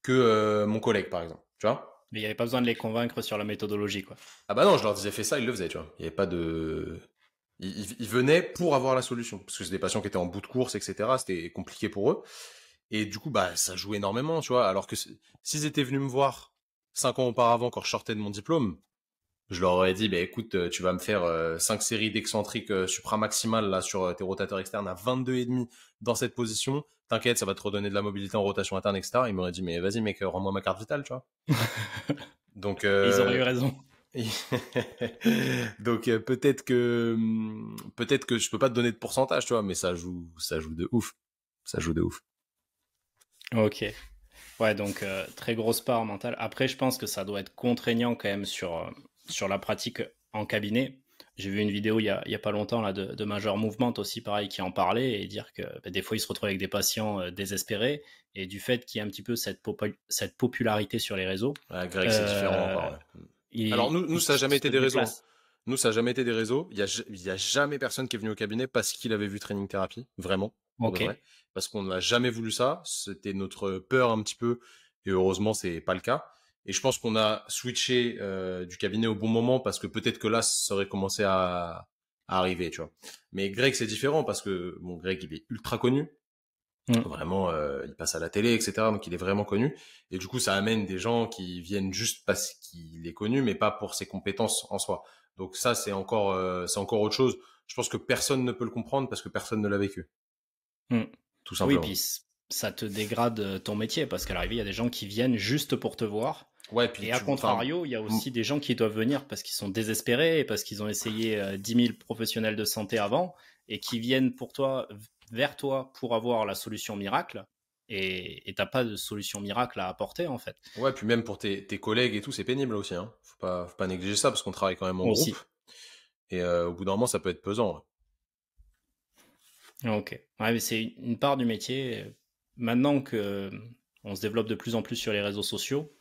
que mon collègue, par exemple, tu vois. Mais il n'y avait pas besoin de les convaincre sur la méthodologie, quoi. Ah bah non, je leur disais fais ça, ils le faisaient, tu vois. Il y avait pas de... Ils venaient pour avoir la solution. Parce que c'est des patients qui étaient en bout de course, etc. C'était compliqué pour eux. Et du coup, bah, ça joue énormément, tu vois. Alors que s'ils étaient venus me voir 5 ans auparavant, quand je sortais de mon diplôme, je leur aurais dit, bah, écoute, tu vas me faire 5 séries d'excentriques supramaximales là, sur tes rotateurs externes à 22,5 dans cette position. T'inquiète, ça va te redonner de la mobilité en rotation interne, etc. Ils m'auraient dit, mais vas-y, mec, rends-moi ma carte vitale, tu vois. Donc, Et ils auraient eu raison. donc peut-être que je peux pas te donner de pourcentage, tu vois, mais ça joue de ouf. Ça joue de ouf. Ok. Ouais, donc très grosse part mentale. Après, je pense que ça doit être contraignant quand même sur la pratique en cabinet. J'ai vu une vidéo il y a pas longtemps là, de Major Movement aussi, pareil, qui en parlait et dire que bah, des fois, ils se retrouvent avec des patients désespérés et du fait qu'il y a un petit peu cette popularité sur les réseaux. Ouais, Greg, c'est différent encore. Ouais. Alors nous, Il ça a jamais été des réseaux. déplace. Nous, ça a jamais été des réseaux. Il y a jamais personne qui est venu au cabinet parce qu'il avait vu Training Therapy, vraiment, pour de Ok. vrai. Parce qu'on n'a jamais voulu ça. C'était notre peur un petit peu. Et heureusement, c'est pas le cas. Et je pense qu'on a switché du cabinet au bon moment parce que peut-être que là, ça aurait commencé à arriver, tu vois. Mais Greg, c'est différent parce que bon, Greg, il est ultra connu. Vraiment, il passe à la télé, etc. Donc, il est vraiment connu. Et du coup, ça amène des gens qui viennent juste parce qu'il est connu, mais pas pour ses compétences en soi. Donc ça, c'est encore autre chose. Je pense que personne ne peut le comprendre parce que personne ne l'a vécu, Mm. tout Oui, simplement. puis ça te dégrade ton métier parce qu'à l'arrivée, il y a des gens qui viennent juste pour te voir. Ouais, puis Et à contrario, il y a aussi des gens qui doivent venir parce qu'ils sont désespérés et parce qu'ils ont essayé 10 000 professionnels de santé avant et qui viennent vers toi pour avoir la solution miracle. Et t'as pas de solution miracle à apporter en fait. ouais, puis même pour tes collègues et tout, c'est pénible aussi, hein. Faut pas négliger ça parce qu'on travaille quand même en groupe. Aussi. Et au bout d'un moment, ça peut être pesant. Ok. Ouais, mais c'est une part du métier. Maintenant que on se développe de plus en plus sur les réseaux sociaux,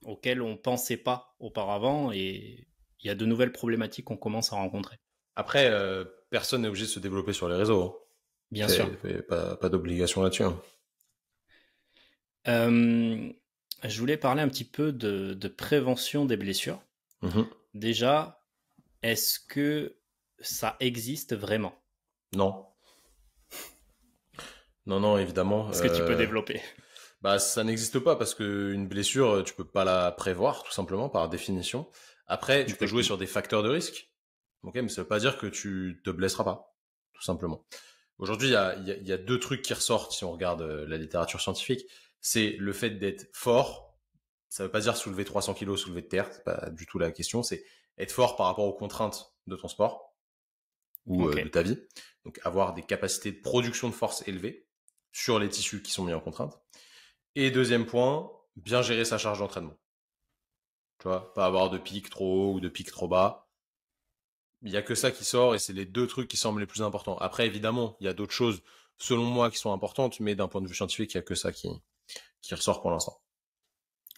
auxquels on pensait pas auparavant, et il y a de nouvelles problématiques qu'on commence à rencontrer. Après, personne n'est obligé de se développer sur les réseaux, hein. Bien sûr. Pas d'obligation là-dessus, hein. Je voulais parler un petit peu de prévention des blessures. Mhm. Déjà, est-ce que ça existe vraiment? Non. Non, évidemment. Est-ce que tu peux développer? Bah, ça n'existe pas parce que une blessure, tu peux pas la prévoir, tout simplement, par définition. Après, tu peux jouer sur des facteurs de risque. Ok, mais ça veut pas dire que tu te blesseras pas, tout simplement. Aujourd'hui, il y a deux trucs qui ressortent si on regarde la littérature scientifique. C'est le fait d'être fort. Ça veut pas dire soulever 300 kilos, soulever de terre. C'est pas du tout la question. C'est être fort par rapport aux contraintes de ton sport ou de ta vie. Donc, avoir des capacités de production de force élevées sur les tissus qui sont mis en contrainte. Et deuxième point, bien gérer sa charge d'entraînement. Tu vois, pas avoir de pic trop haut ou de pic trop bas. Il y a que ça qui sort et c'est les deux trucs qui semblent les plus importants. Après, évidemment, il y a d'autres choses, selon moi, qui sont importantes, mais d'un point de vue scientifique, il y a que ça qui ressort pour l'instant.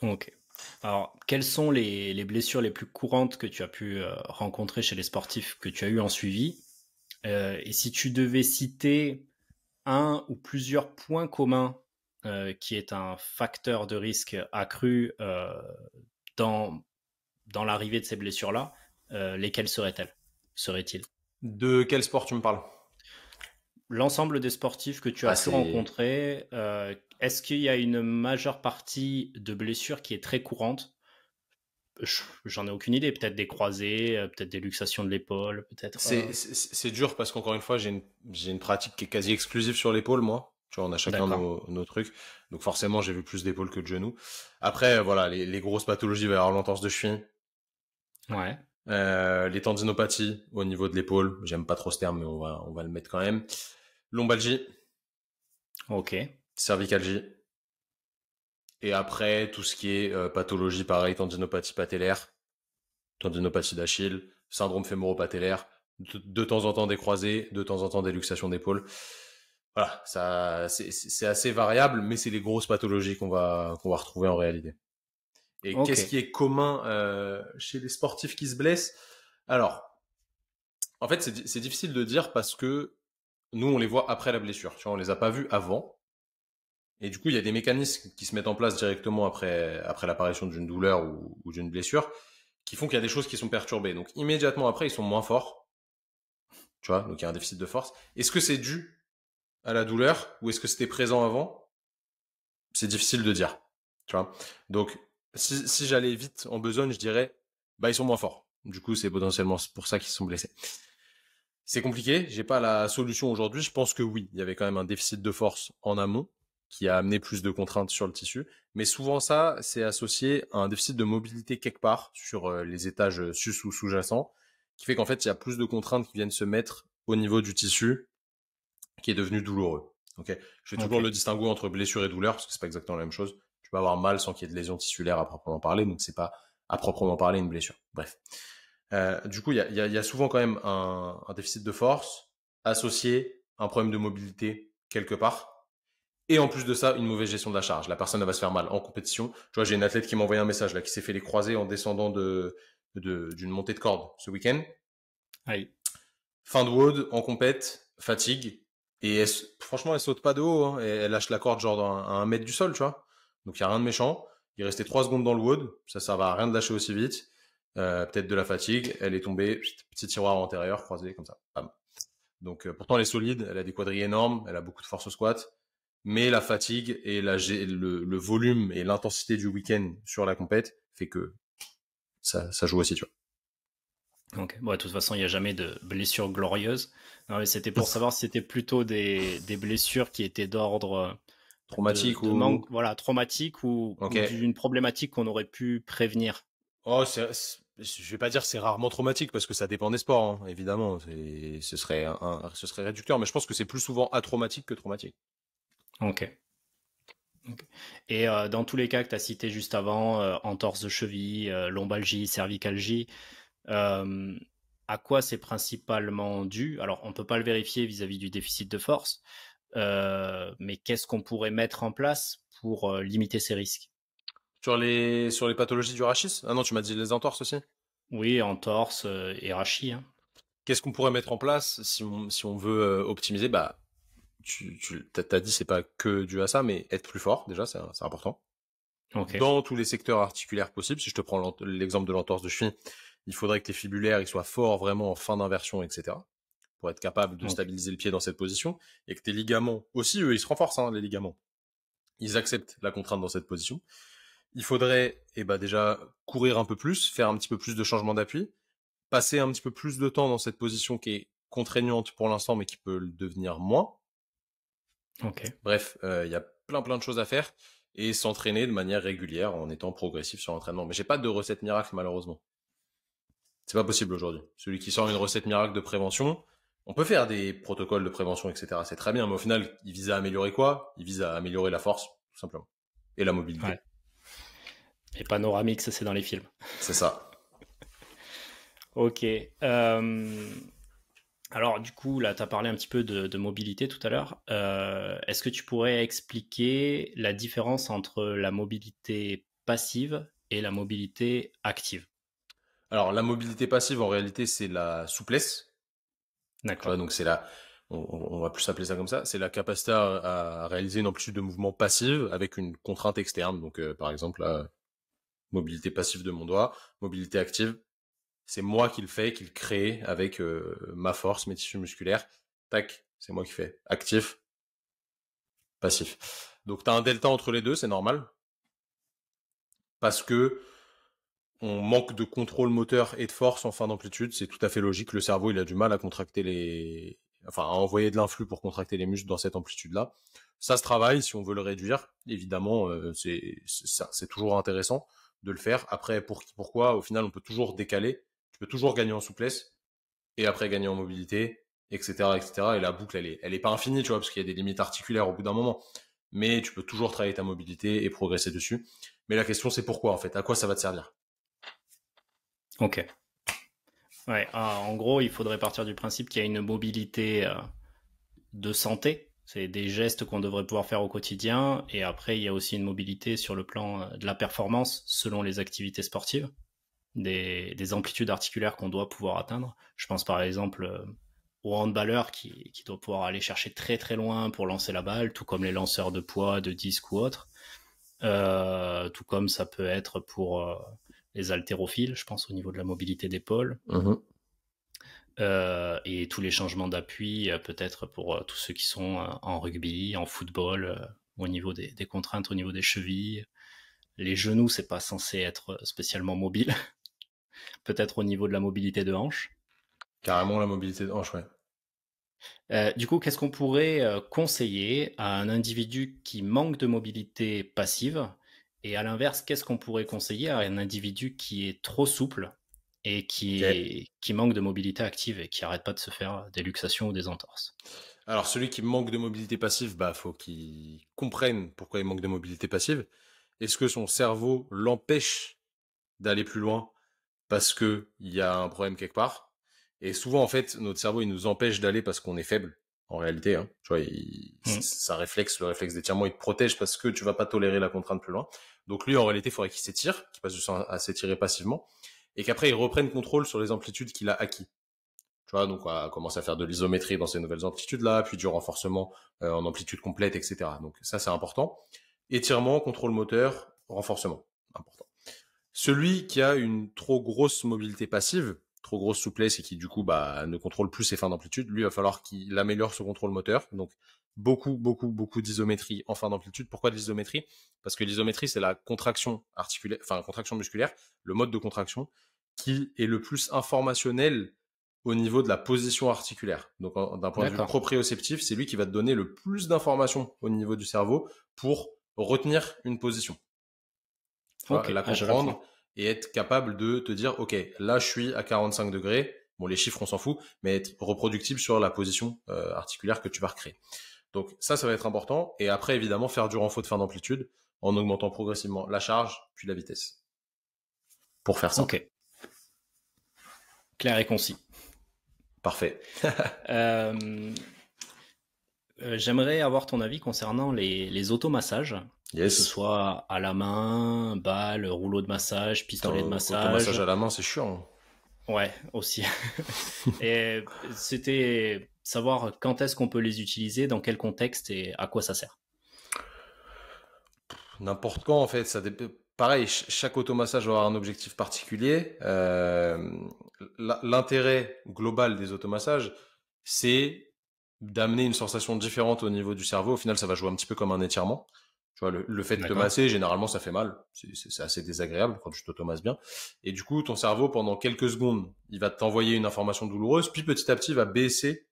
Ok. Alors, quelles sont les blessures les plus courantes que tu as pu rencontrer chez les sportifs que tu as eu en suivi? Et si tu devais citer un ou plusieurs points communs qui est un facteur de risque accru dans l'arrivée de ces blessures-là, lesquelles seraient-ils? De quel sport tu me parles? L'ensemble des sportifs que tu as pu rencontrer, est-ce qu'il y a une majeure partie de blessures qui est très courante? J'en ai aucune idée. Peut-être des croisés, peut-être des luxations de l'épaule, peut-être. C'est dur parce qu'encore une fois, j'ai une pratique qui est quasi exclusive sur l'épaule, moi. Tu vois, on a chacun nos trucs. Donc forcément, j'ai vu plus d'épaules que de genoux. Après, voilà, les grosses pathologies, il va y avoir l'entorse de cheville. Ouais. Les tendinopathies au niveau de l'épaule. J'aime pas trop ce terme, mais on va le mettre quand même. Lombalgie. Ok. Cervicalgie. Et après, tout ce qui est pathologie, pareil, tendinopathie patellaire, tendinopathie d'Achille, syndrome fémoro-patellaire, de temps en temps des croisés, de temps en temps des luxations d'épaule. Voilà, ça, c'est assez variable, mais c'est les grosses pathologies qu'on va retrouver en réalité. Et qu'est-ce qui est commun chez les sportifs qui se blessent? Alors, en fait, c'est difficile de dire parce que nous, on les voit après la blessure. Tu vois, on les a pas vus avant. Et du coup, il y a des mécanismes qui se mettent en place directement après l'apparition d'une douleur ou d'une blessure qui font qu'il y a des choses qui sont perturbées. Donc, immédiatement après, ils sont moins forts. Tu vois, donc il y a un déficit de force. Est-ce que c'est dû à la douleur ou est-ce que c'était présent avant? C'est difficile de dire. Tu vois. Donc, si j'allais vite en besogne, je dirais, bah, ils sont moins forts. Du coup, c'est potentiellement pour ça qu'ils se sont blessés. C'est compliqué. J'ai pas la solution aujourd'hui. Je pense que oui, il y avait quand même un déficit de force en amont qui a amené plus de contraintes sur le tissu. Mais souvent ça, c'est associé à un déficit de mobilité quelque part sur les étages sus ou sous-jacents, qui fait qu'en fait, il y a plus de contraintes qui viennent se mettre au niveau du tissu qui est devenu douloureux. Okay. Je fais toujours le distinguo entre blessure et douleur, parce que c'est pas exactement la même chose. Tu peux avoir mal sans qu'il y ait de lésion tissulaire à proprement parler, donc c'est pas à proprement parler une blessure. Bref. Du coup, il y a souvent quand même un déficit de force associé à un problème de mobilité quelque part. Et en plus de ça, une mauvaise gestion de la charge. La personne elle va se faire mal en compétition. Tu vois, j'ai une athlète qui m'a envoyé un message là, qui s'est fait les croisés en descendant d'une montée de corde ce week-end. Aïe. Fin de WOD, en compète, fatigue. Et franchement, elle saute pas de haut. Hein, et elle lâche la corde genre à 1 mètre du sol, tu vois. Donc il y a rien de méchant. Il restait 3 secondes dans le WOD. Ça va à rien de lâcher aussi vite. Peut-être de la fatigue. Elle est tombée, petit tiroir antérieur, croisé comme ça. Bam. Donc pourtant elle est solide. Elle a des quadrilles énormes. Elle a beaucoup de force au squat. Mais la fatigue et le volume et l'intensité du week-end sur la compète fait que ça joue aussi, tu vois. Ok. Bon, de toute façon, il n'y a jamais de blessures glorieuses. Non, mais c'était pour savoir si c'était plutôt des blessures qui étaient d'ordre Traumatique de manque, ou... voilà, traumatique ou Ok. d'une problématique qu'on aurait pu prévenir? Oh, je vais pas dire c'est rarement traumatique parce que ça dépend des sports, hein, évidemment. Ce serait réducteur, mais je pense que c'est plus souvent atraumatique que traumatique. Ok. Ok. Et dans tous les cas que tu as cités juste avant, entorse de cheville, lombalgie, cervicalgie, euh, à quoi c'est principalement dû? Alors, on ne peut pas le vérifier vis-à-vis du déficit de force, mais qu'est-ce qu'on pourrait mettre en place pour limiter ces risques? Sur les pathologies du rachis? Ah non, tu m'as dit les entorses aussi? Oui, entorse et rachis, hein. Qu'est-ce qu'on pourrait mettre en place si on veut optimiser? Bah, t'as dit c'est pas que dû à ça, mais être plus fort, déjà, c'est important. Ok. Dans tous les secteurs articulaires possibles, si je te prends l'exemple de l'entorse de cheville, il faudrait que tes fibulaires ils soient forts vraiment en fin d'inversion, etc. pour être capable de Ok. stabiliser le pied dans cette position, et que tes ligaments aussi, eux, ils se renforcent, hein, les ligaments. Ils acceptent la contrainte dans cette position. Il faudrait, déjà, courir un peu plus, faire un petit peu plus de changement d'appui, passer un petit peu plus de temps dans cette position qui est contraignante pour l'instant, mais qui peut le devenir moins. Ok. Bref, il y a plein de choses à faire et s'entraîner de manière régulière en étant progressif sur l'entraînement. Mais j'ai pas de recette miracle, malheureusement. C'est pas possible aujourd'hui. Celui qui sort une recette miracle de prévention, on peut faire des protocoles de prévention, etc. C'est très bien, mais au final, il vise à améliorer quoi? Il vise à améliorer la force, tout simplement. Et la Ouais. mobilité. Et panoramique, ça c'est dans les films. C'est ça. Ok. Alors du coup, là, tu as parlé un petit peu de mobilité tout à l'heure. Est-ce que tu pourrais expliquer la différence entre la mobilité passive et la mobilité active? Alors, la mobilité passive, en réalité, c'est la souplesse. Tu vois, D'accord. donc on va plus appeler ça comme ça. C'est la capacité à réaliser une amplitude de mouvement passive avec une contrainte externe. Donc, par exemple, là, mobilité passive de mon doigt, mobilité active, c'est moi qui le fais, qui le crée avec ma force, mes tissus musculaires. Tac, c'est moi qui fais. Actif, passif. Donc tu as un delta entre les deux, c'est normal, parce que on manque de contrôle moteur et de force en fin d'amplitude, c'est tout à fait logique. Le cerveau, il a du mal à contracter à envoyer de l'influx pour contracter les muscles dans cette amplitude-là. Ça se travaille si on veut le réduire. Évidemment, c'est toujours intéressant de le faire. Après, pourquoi? Au final, on peut toujours décaler. Tu peux toujours gagner en souplesse et après gagner en mobilité, etc., etc. Et la boucle, elle est pas infinie, tu vois, parce qu'il y a des limites articulaires au bout d'un moment. Mais tu peux toujours travailler ta mobilité et progresser dessus. Mais la question, c'est pourquoi, en fait? À quoi ça va te servir? Ok. Ouais. En gros, il faudrait partir du principe qu'il y a une mobilité de santé. C'est des gestes qu'on devrait pouvoir faire au quotidien. Et après, il y a aussi une mobilité sur le plan de la performance selon les activités sportives, des amplitudes articulaires qu'on doit pouvoir atteindre. Je pense par exemple au handballeur qui doit pouvoir aller chercher très très loin pour lancer la balle, tout comme les lanceurs de poids, de disques ou autres. Tout comme ça peut être pour les haltérophiles, je pense au niveau de la mobilité d'épaule. Mhm. Et tous les changements d'appui, peut-être pour tous ceux qui sont en rugby, en football, au niveau des contraintes, au niveau des chevilles. Les genoux, c'est pas censé être spécialement mobile. Peut-être au niveau de la mobilité de hanche. Carrément la mobilité de hanche, ouais. Du coup, qu'est-ce qu'on pourrait conseiller à un individu qui manque de mobilité passive? Et à l'inverse, qu'est-ce qu'on pourrait conseiller à un individu qui est trop souple et Ok. qui manque de mobilité active et qui arrête pas de se faire des luxations ou des entorses? Alors, celui qui manque de mobilité passive, bah, faut qu'il comprenne pourquoi il manque de mobilité passive. Est-ce que son cerveau l'empêche d'aller plus loin parce que il y a un problème quelque part? Et souvent, en fait, notre cerveau, il nous empêche d'aller parce qu'on est faible, en réalité, hein. Tu vois, Mm. ça réflexe, le réflexe d'étirement, il te protège parce que tu vas pas tolérer la contrainte plus loin. Donc lui, en réalité, il faudrait qu'il s'étire, qu'il passe du temps à s'étirer passivement, et qu'après, il reprenne contrôle sur les amplitudes qu'il a acquis. Tu vois, donc on va commencer à faire de l'isométrie dans ces nouvelles amplitudes-là, puis du renforcement en amplitude complète, etc. Donc ça, c'est important. Étirement, contrôle moteur, renforcement, important. Celui qui a une trop grosse mobilité passive, trop grosse souplesse et qui du coup ne contrôle plus ses fins d'amplitude, lui il va falloir qu'il améliore son contrôle moteur. Donc beaucoup d'isométrie en fin d'amplitude. Pourquoi de l'isométrie? Parce que l'isométrie c'est la contraction articulaire, enfin contraction musculaire, le mode de contraction qui est le plus informationnel au niveau de la position articulaire. Donc, d'un point de vue D'accord. proprioceptif, c'est lui qui va te donner le plus d'informations au niveau du cerveau pour retenir une position. Tu vois, Ok, la je la comprendre prends. et être capable de te dire, OK, là, je suis à 45 degrés. Bon, les chiffres, on s'en fout, mais être reproductible sur la position articulaire que tu vas recréer. Donc, ça va être important. Et après, évidemment, faire du renfort de fin d'amplitude en augmentant progressivement la charge, puis la vitesse. Pour faire Ok, simple. clair et concis. Parfait. Euh, J'aimerais avoir ton avis concernant les automassages, que ce Yes. soit à la main, balle, rouleau de massage, Putain, pistolet de automassage massage. à la main, c'est chiant. Ouais, aussi. Et c'était savoir quand est-ce qu'on peut les utiliser, dans quel contexte et à quoi ça sert. N'importe quand, en fait. Pareil, chaque automassage va avoir un objectif particulier. L'intérêt global des automassages, c'est d'amener une sensation différente au niveau du cerveau. Au final, ça va jouer un petit peu comme un étirement. Tu vois, le fait de te D'accord. masser, généralement, ça fait mal. C'est assez désagréable quand tu t'automasses bien. Et du coup, ton cerveau, pendant quelques secondes, il va t'envoyer une information douloureuse, puis petit à petit, il va baisser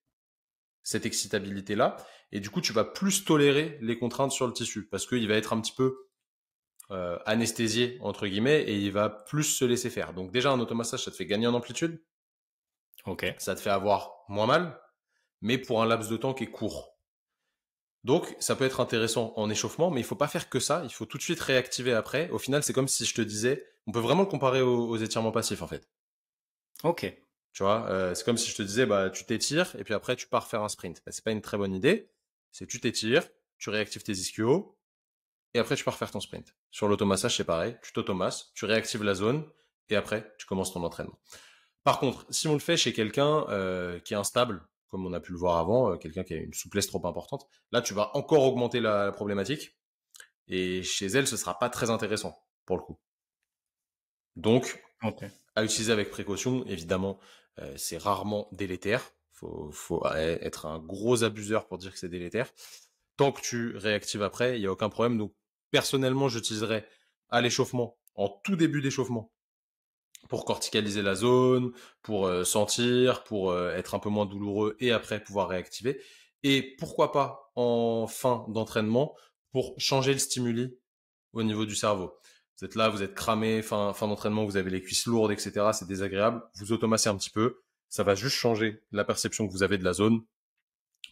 cette excitabilité-là. Et du coup, tu vas plus tolérer les contraintes sur le tissu parce qu'il va être un petit peu anesthésié, entre guillemets, et il va plus se laisser faire. Donc déjà, un automassage, ça te fait gagner en amplitude, Ok. ça te fait avoir moins mal, mais pour un laps de temps qui est court. Donc, ça peut être intéressant en échauffement, mais il faut pas faire que ça. Il faut tout de suite réactiver après. Au final, c'est comme si je te disais, on peut vraiment le comparer aux étirements passifs, en fait. Ok. Tu vois, c'est comme si je te disais, bah, tu t'étires et puis après, tu pars faire un sprint. Bah, c'est pas une très bonne idée. C'est tu t'étires, tu réactives tes ischios et après, tu pars faire ton sprint. Sur l'automassage, c'est pareil. Tu t'automasses, tu réactives la zone et après, tu commences ton entraînement. Par contre, si on le fait chez quelqu'un qui est instable, comme on a pu le voir avant, quelqu'un qui a une souplesse trop importante, là, tu vas encore augmenter la problématique et chez elle, ce sera pas très intéressant pour le coup. Donc, Ok. à utiliser avec précaution, évidemment, c'est rarement délétère. Faut être un gros abuseur pour dire que c'est délétère. Tant que tu réactives après, il n'y a aucun problème. Donc, personnellement, j'utiliserais à l'échauffement, en tout début d'échauffement, pour corticaliser la zone, pour sentir, pour être un peu moins douloureux et après pouvoir réactiver. Et pourquoi pas en fin d'entraînement pour changer le stimuli au niveau du cerveau. Vous êtes là, vous êtes cramé, fin d'entraînement, vous avez les cuisses lourdes, etc. C'est désagréable. Vous automassez un petit peu. Ça va juste changer la perception que vous avez de la zone.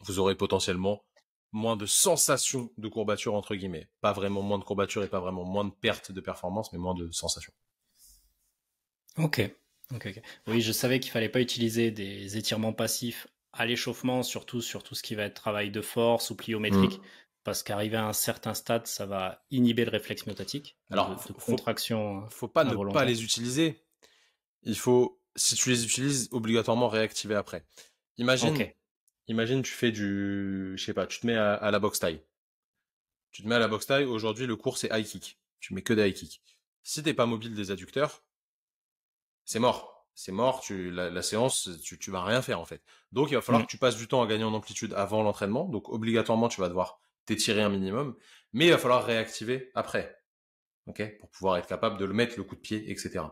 Vous aurez potentiellement moins de sensations de courbature, entre guillemets. Pas vraiment moins de courbature et pas vraiment moins de perte de performance, mais moins de sensations. Ok. Ok. Ok. Oui, je savais qu'il fallait pas utiliser des étirements passifs à l'échauffement, surtout sur tout ce qui va être travail de force ou pliométrique, Hmm. parce qu'arrivé à un certain stade, ça va inhiber le réflexe myotatique, donc Alors, de contraction faut pas ne pas involontaire. les utiliser. Il faut, si tu les utilises, obligatoirement réactiver après. Ok. Imagine, imagine, tu fais je sais pas, tu te mets à la boxe taille. Tu te mets à la boxe taille, aujourd'hui le cours c'est high kick. Tu mets que des high kick. Si t'es pas mobile des adducteurs, c'est mort. C'est mort, la séance, tu vas rien faire en fait. Donc il va falloir Hmm. que tu passes du temps à gagner en amplitude avant l'entraînement. Donc obligatoirement tu vas devoir t'étirer un minimum, mais il va falloir réactiver après, ok, pour pouvoir être capable de le mettre le coup de pied, etc.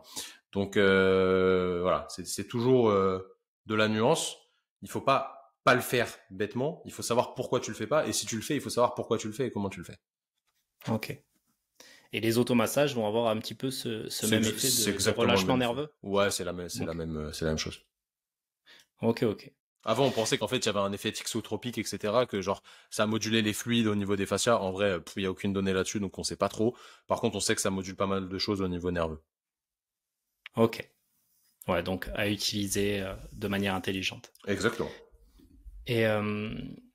Donc voilà, c'est toujours de la nuance. Il faut pas le faire bêtement. Il faut savoir pourquoi tu le fais pas, et si tu le fais, il faut savoir pourquoi tu le fais et comment tu le fais. Ok. Et les automassages vont avoir un petit peu ce même effet C'est de exactement le relâchement même effet. nerveux? Ouais, c'est la même, c'est la Ok. même, c'est la même chose. Ok, ok. Avant, on pensait qu'en fait, il y avait un effet thixotropique, etc., que genre, ça modulait les fluides au niveau des fascias. En vrai, il y a aucune donnée là-dessus, donc on sait pas trop. Par contre, on sait que ça module pas mal de choses au niveau nerveux. Ok. Ouais, donc à utiliser de manière intelligente. Exactement. Et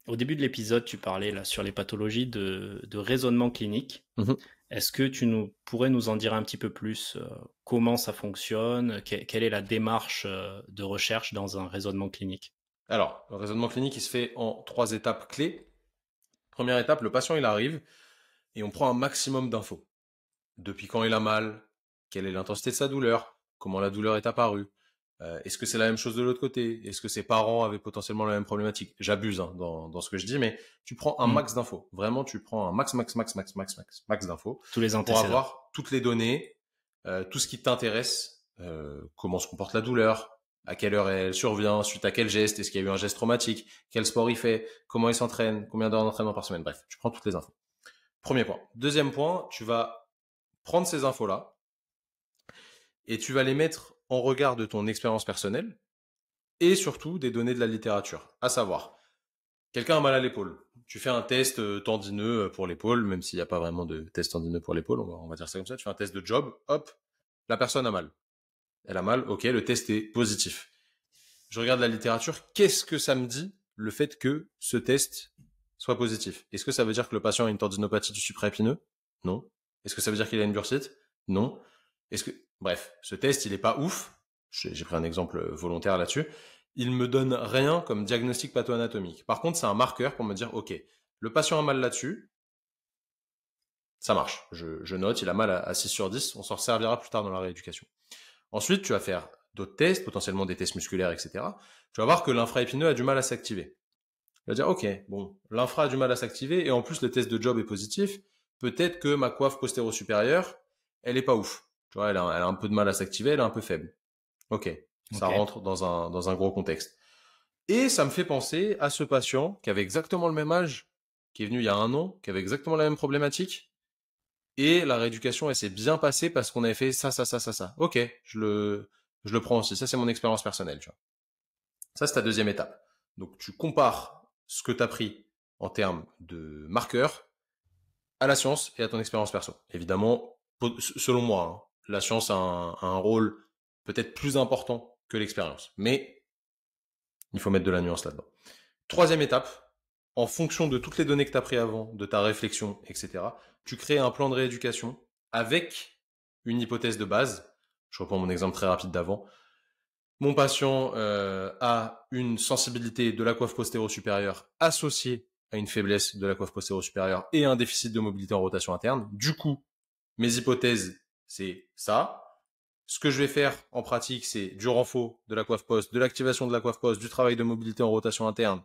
au début de l'épisode, tu parlais là sur les pathologies de raisonnement clinique. Mhm. Est-ce que pourrais nous en dire un petit peu plus comment ça fonctionne, quelle est la démarche de recherche dans un raisonnement clinique? Alors, le raisonnement clinique, il se fait en 3 étapes clés. Première étape, le patient, il arrive et on prend un maximum d'infos. Depuis quand il a mal, quelle est l'intensité de sa douleur, comment la douleur est apparue, est-ce que c'est la même chose de l'autre côté, est-ce que ses parents avaient potentiellement la même problématique. J'abuse hein, dans ce que je dis, mais tu prends un Hmm. max d'infos. Vraiment, tu prends un max d'infos Tous les pour antécédents. avoir toutes les données, tout ce qui t'intéresse, comment se comporte la douleur, à quelle heure elle survient, suite à quel geste, est-ce qu'il y a eu un geste traumatique, quel sport il fait, comment il s'entraîne, combien d'heures d'entraînement par semaine, bref, tu prends toutes les infos. Premier point. Deuxième point, tu vas prendre ces infos-là et tu vas les mettre en regard de ton expérience personnelle et surtout des données de la littérature, à savoir, quelqu'un a mal à l'épaule. Tu fais un test tendineux pour l'épaule, même s'il n'y a pas vraiment de test tendineux pour l'épaule, on va dire ça comme ça. Tu fais un test de job, hop, la personne a mal. Elle a mal, ok, le test est positif. Je regarde la littérature, qu'est-ce que ça me dit, le fait que ce test soit positif? Est-ce que ça veut dire que le patient a une tendinopathie du supraépineux? Non. Est-ce que ça veut dire qu'il a une bursite? Non. Bref, ce test, il est pas ouf. J'ai pris un exemple volontaire là-dessus. Il me donne rien comme diagnostic patho-anatomique. Par contre, c'est un marqueur pour me dire, ok, le patient a mal là-dessus, ça marche. Je note, il a mal à 6 sur 10, on s'en servira plus tard dans la rééducation. Ensuite, tu vas faire d'autres tests, potentiellement des tests musculaires, etc. Tu vas voir que l'infraépineux a du mal à s'activer. Tu vas dire, ok, bon, l'infra a du mal à s'activer, et en plus, le test de job est positif. Peut-être que ma coiffe postéro-supérieure, elle est pas ouf. Tu vois, elle a un peu de mal à s'activer, elle est un peu faible. Ok, ça rentre dans un gros contexte. Et ça me fait penser à ce patient qui avait exactement le même âge, qui est venu il y a 1 an, qui avait exactement la même problématique. Et la rééducation, elle s'est bien passée parce qu'on avait fait ça. Ok, je le prends aussi. Ça, c'est mon expérience personnelle, tu vois. Ça, c'est ta deuxième étape. Donc, tu compares ce que tu as pris en termes de marqueurs à la science et à ton expérience perso. Évidemment, selon moi, hein, la science a un rôle peut-être plus important que l'expérience. Mais il faut mettre de la nuance là-dedans. Troisième étape, en fonction de toutes les données que tu as prises avant, de ta réflexion, etc., tu crées un plan de rééducation avec une hypothèse de base. Je reprends mon exemple très rapide d'avant. Mon patient a une sensibilité de la coiffe postéro-supérieure associée à une faiblesse de la coiffe postéro-supérieure et un déficit de mobilité en rotation interne. Du coup, mes hypothèses, c'est ça. Ce que je vais faire en pratique, c'est du renfort de la coiffe post, de l'activation de la coiffe post, du travail de mobilité en rotation interne.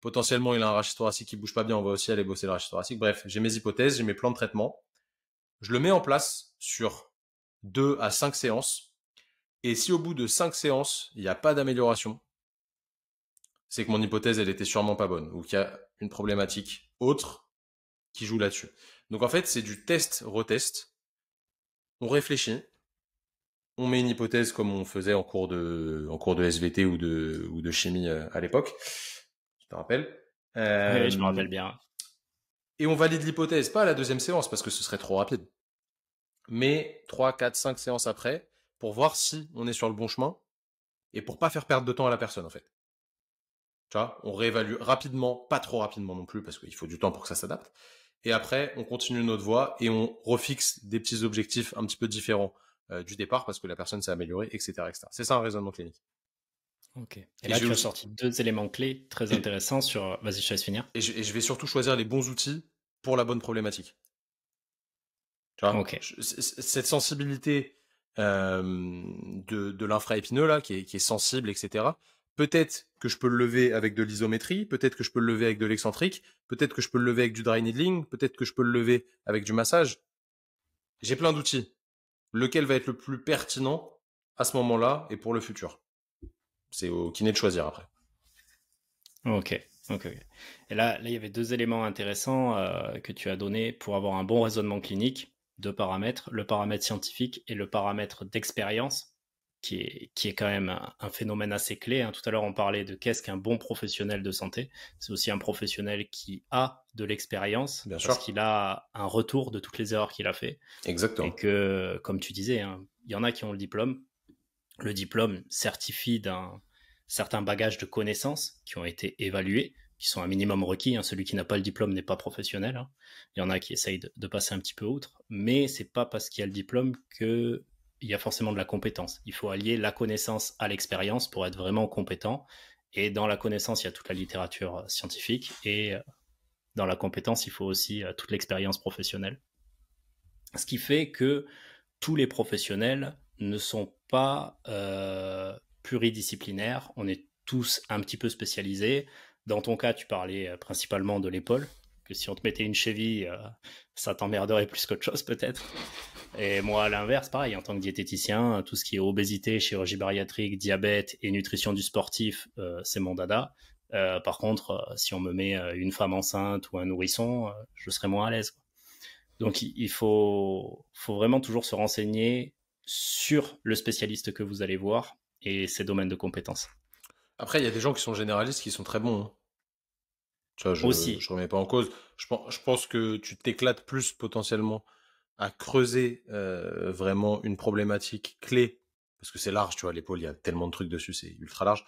Potentiellement, il a un rachis thoracique qui bouge pas bien, on va aussi aller bosser le rachis thoracique. Bref, j'ai mes hypothèses, j'ai mes plans de traitement. Je le mets en place sur 2 à 5 séances. Et si au bout de 5 séances, il n'y a pas d'amélioration, c'est que mon hypothèse, elle était sûrement pas bonne, ou qu'il y a une problématique autre qui joue là-dessus. Donc en fait, c'est du test-retest. On réfléchit, on met une hypothèse comme on faisait en cours de SVT ou de chimie à l'époque. Je te rappelle. Oui, je me rappelle bien. Et on valide l'hypothèse, pas à la deuxième séance, parce que ce serait trop rapide. Mais 3, 4, 5 séances après, pour voir si on est sur le bon chemin, et pour pas faire perdre de temps à la personne, en fait. Tu vois, on réévalue rapidement, pas trop rapidement non plus, parce qu'il faut du temps pour que ça s'adapte. Et après, on continue notre voie et on refixe des petits objectifs un petit peu différents du départ, parce que la personne s'est améliorée, etc., etc. C'est ça un raisonnement clinique. Ok. Et là, tu as sorti 2 éléments clés très intéressants sur... Vas-y, je te laisse finir. Et je vais surtout choisir les bons outils pour la bonne problématique. Tu vois, cette sensibilité de l'infraépineux là, qui est sensible, etc. Peut-être que je peux le lever avec de l'isométrie, peut-être que je peux le lever avec de l'excentrique, peut-être que je peux le lever avec du dry needling, peut-être que je peux le lever avec du massage. J'ai plein d'outils. Lequel va être le plus pertinent à ce moment-là et pour le futur? C'est au kiné de choisir après. Ok. Et là, il y avait 2 éléments intéressants que tu as donnés pour avoir un bon raisonnement clinique. 2 paramètres, le paramètre scientifique et le paramètre d'expérience, qui est quand même un phénomène assez clé. Hein. Tout à l'heure, on parlait de qu'est-ce qu'un bon professionnel de santé. C'est aussi un professionnel qui a de l'expérience, parce qu'il a un retour de toutes les erreurs qu'il a fait. Exactement. Et que, comme tu disais, hein, il y en a qui ont le diplôme. Le diplôme certifie d'un certain bagage de connaissances qui ont été évaluées, qui sont un minimum requis. Hein. Celui qui n'a pas le diplôme n'est pas professionnel. Hein. Il y en a qui essayent de passer un petit peu outre, mais c'est pas parce qu'il y a le diplôme qu'il y a forcément de la compétence. Il faut allier la connaissance à l'expérience pour être vraiment compétent. Et dans la connaissance, il y a toute la littérature scientifique. Et dans la compétence, il faut aussi toute l'expérience professionnelle. Ce qui fait que tous les professionnels ne sont pas pluridisciplinaires. On est tous un petit peu spécialisés. Dans ton cas, tu parlais principalement de l'épaule, que si on te mettait une cheville, ça t'emmerderait plus qu'autre chose peut-être. Et moi, à l'inverse, pareil, en tant que diététicien, tout ce qui est obésité, chirurgie bariatrique, diabète et nutrition du sportif, c'est mon dada. Par contre, si on me met une femme enceinte ou un nourrisson, je serai moins à l'aise, quoi. Donc, il faut vraiment toujours se renseigner sur le spécialiste que vous allez voir et ses domaines de compétences. Après, il y a des gens qui sont généralistes qui sont très bons, hein. Tu vois, Aussi, je remets pas en cause. Je pense que tu t'éclates plus potentiellement à creuser vraiment une problématique clé, parce que c'est large, tu vois, l'épaule, il y a tellement de trucs dessus, c'est ultra large,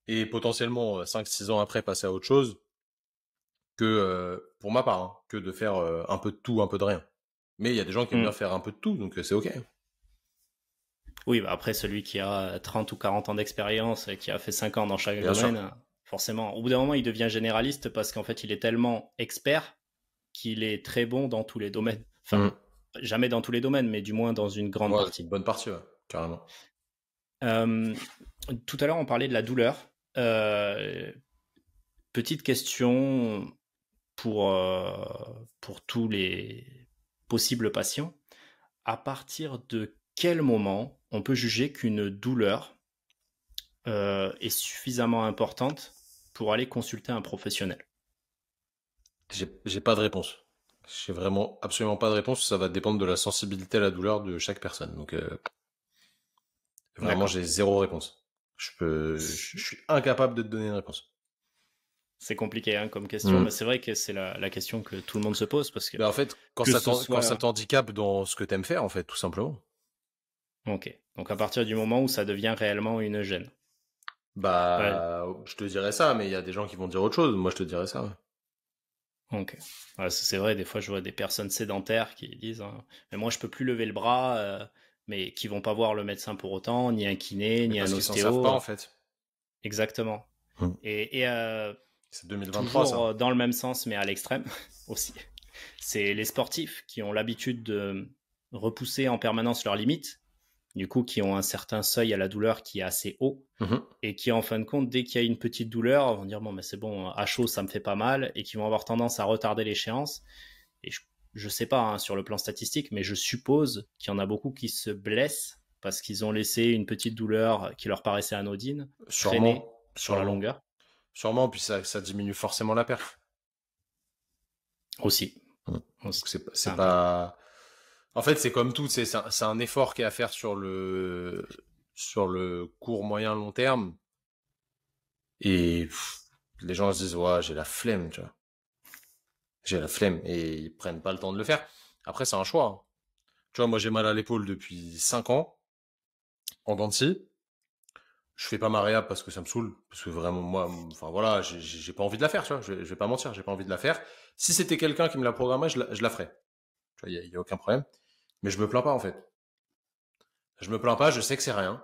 et potentiellement 5-6 ans après passer à autre chose, que, pour ma part, hein, que de faire un peu de tout, un peu de rien. Mais il y a des gens qui aiment bien hmm. faire un peu de tout, donc c'est ok. Oui, bah après, celui qui a 30 ou 40 ans d'expérience et qui a fait 5 ans dans chaque Bien sûr, domaine, forcément, au bout d'un moment, il devient généraliste parce qu'en fait, il est tellement expert qu'il est très bon dans tous les domaines. Enfin, mm. jamais dans tous les domaines, mais du moins dans une grande Ouais, c'est une partie. bonne partie, ouais, carrément. Euh, Tout à l'heure, on parlait de la douleur. Euh, Petite question pour, euh, pour tous les possibles patients. À partir de quel moment on peut juger qu'une douleur est suffisamment importante pour aller consulter un professionnel? J'ai pas de réponse. J'ai vraiment absolument pas de réponse. Ça va dépendre de la sensibilité à la douleur de chaque personne. Donc vraiment, D'accord. j'ai zéro réponse. Je suis incapable de te donner une réponse. C'est compliqué hein, comme question, mais Mm. c'est vrai que c'est la question que tout le monde se pose parce Ben en fait, que ce quand ça soit... t'handicape dans ce que t'aimes faire, en fait, tout simplement. Ok. Donc à partir du moment où ça devient réellement une gêne. Ouais, Bah, je te dirais ça, mais il y a des gens qui vont dire autre chose. Moi, je te dirais ça, ouais. ok. Ouais, c'est vrai, des fois je vois des personnes sédentaires qui disent hein, mais moi je peux plus lever le bras, mais qui vont pas voir le médecin pour autant, ni un kiné, Mais ni un parce qu'ils s'en servent pas, ostéo. en fait. Exactement. Mm. Et C'est 2023, toujours ça. dans le même sens, mais à l'extrême aussi. C'est les sportifs qui ont l'habitude de repousser en permanence leurs limites, du coup qui ont un certain seuil à la douleur qui est assez haut, Mhm. et qui en fin de compte, dès qu'il y a une petite douleur, vont dire bon mais c'est bon, à chaud ça me fait pas mal, et qui vont avoir tendance à retarder l'échéance. Et je sais pas hein, sur le plan statistique, mais je suppose qu'il y en a beaucoup qui se blessent parce qu'ils ont laissé une petite douleur qui leur paraissait anodine traîner Sûrement, sur la sûrement. longueur Sûrement, puis ça diminue forcément la perf. aussi. Mm. Aussi. Donc C'est c'est un point. pas. En fait, c'est comme tout, c'est un effort qui est à faire sur le court, moyen, long terme. Et les gens se disent, ouais, j'ai la flemme, tu vois. J'ai la flemme. Et ils prennent pas le temps de le faire. Après, c'est un choix, hein. Tu vois, moi, j'ai mal à l'épaule depuis 5 ans, en dents de scie. Je fais pas ma réhab parce que ça me saoule. Parce que vraiment, moi, enfin voilà, j'ai pas envie de la faire, tu vois. Je vais pas mentir, j'ai pas envie de la faire. Si c'était quelqu'un qui me la programmait, je la ferais. Tu vois, y a aucun problème. Mais je me plains pas, en fait. Je me plains pas, je sais que c'est rien.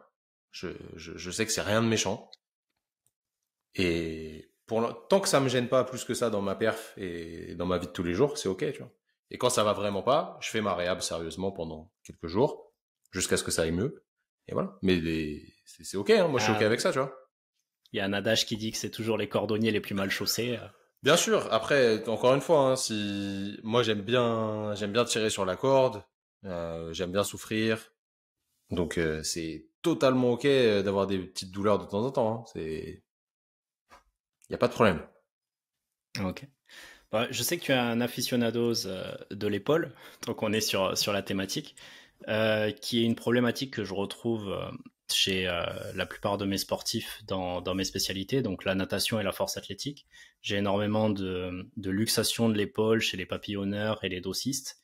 Je sais que c'est rien de méchant. Et tant que ça me gêne pas plus que ça dans ma perf et dans ma vie de tous les jours, c'est ok, tu vois. Et quand ça va vraiment pas, je fais ma réhab sérieusement pendant quelques jours, jusqu'à ce que ça aille mieux. Et voilà. Mais c'est ok, hein. Moi je suis ok Ah, avec ça, tu vois. il y a un adage qui dit que c'est toujours les cordonniers les plus mal chaussés. Bien sûr, après, encore une fois, hein, si moi j'aime bien tirer sur la corde, j'aime bien souffrir, donc c'est totalement ok d'avoir des petites douleurs de temps en temps, hein. Y a pas de problème. Ok. Bah, je sais que tu es un aficionados de l'épaule, donc on est sur la thématique, qui est une problématique que je retrouve chez la plupart de mes sportifs dans mes spécialités, donc la natation et la force athlétique. J'ai énormément de luxation de l'épaule chez les papillonneurs et les dossistes,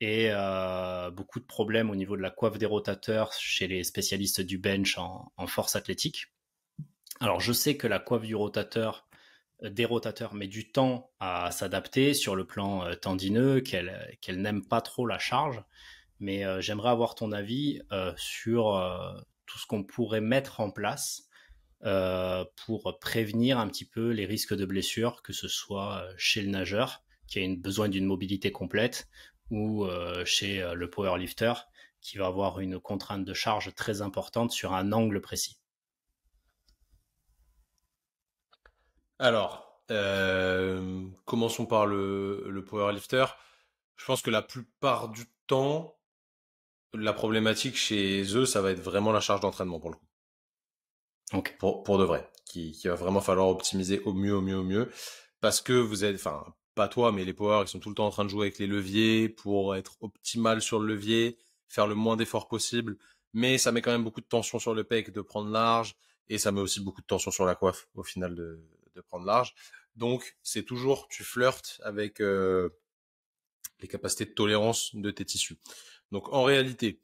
et beaucoup de problèmes au niveau de la coiffe des rotateurs chez les spécialistes du bench en force athlétique. Alors je sais que la coiffe du rotateur des rotateurs met du temps à s'adapter sur le plan tendineux, qu'elle n'aime pas trop la charge. Mais j'aimerais avoir ton avis sur tout ce qu'on pourrait mettre en place pour prévenir un petit peu les risques de blessures, que ce soit chez le nageur qui a besoin d'une mobilité complète ou chez le powerlifter qui va avoir une contrainte de charge très importante sur un angle précis. Alors, commençons par le powerlifter. Je pense que la plupart du temps, la problématique chez eux, ça va être vraiment la charge d'entraînement pour le coup. Ok. Pour de vrai. Qui va vraiment falloir optimiser au mieux, au mieux, au mieux. Parce que vous êtes, enfin, pas toi, mais les powers, ils sont tout le temps en train de jouer avec les leviers pour être optimal sur le levier, faire le moins d'efforts possible. Mais ça met quand même beaucoup de tension sur le pec de prendre large. Et ça met aussi beaucoup de tension sur la coiffe, au final, de prendre large. Donc, c'est toujours, tu flirtes avec les capacités de tolérance de tes tissus. Donc, en réalité,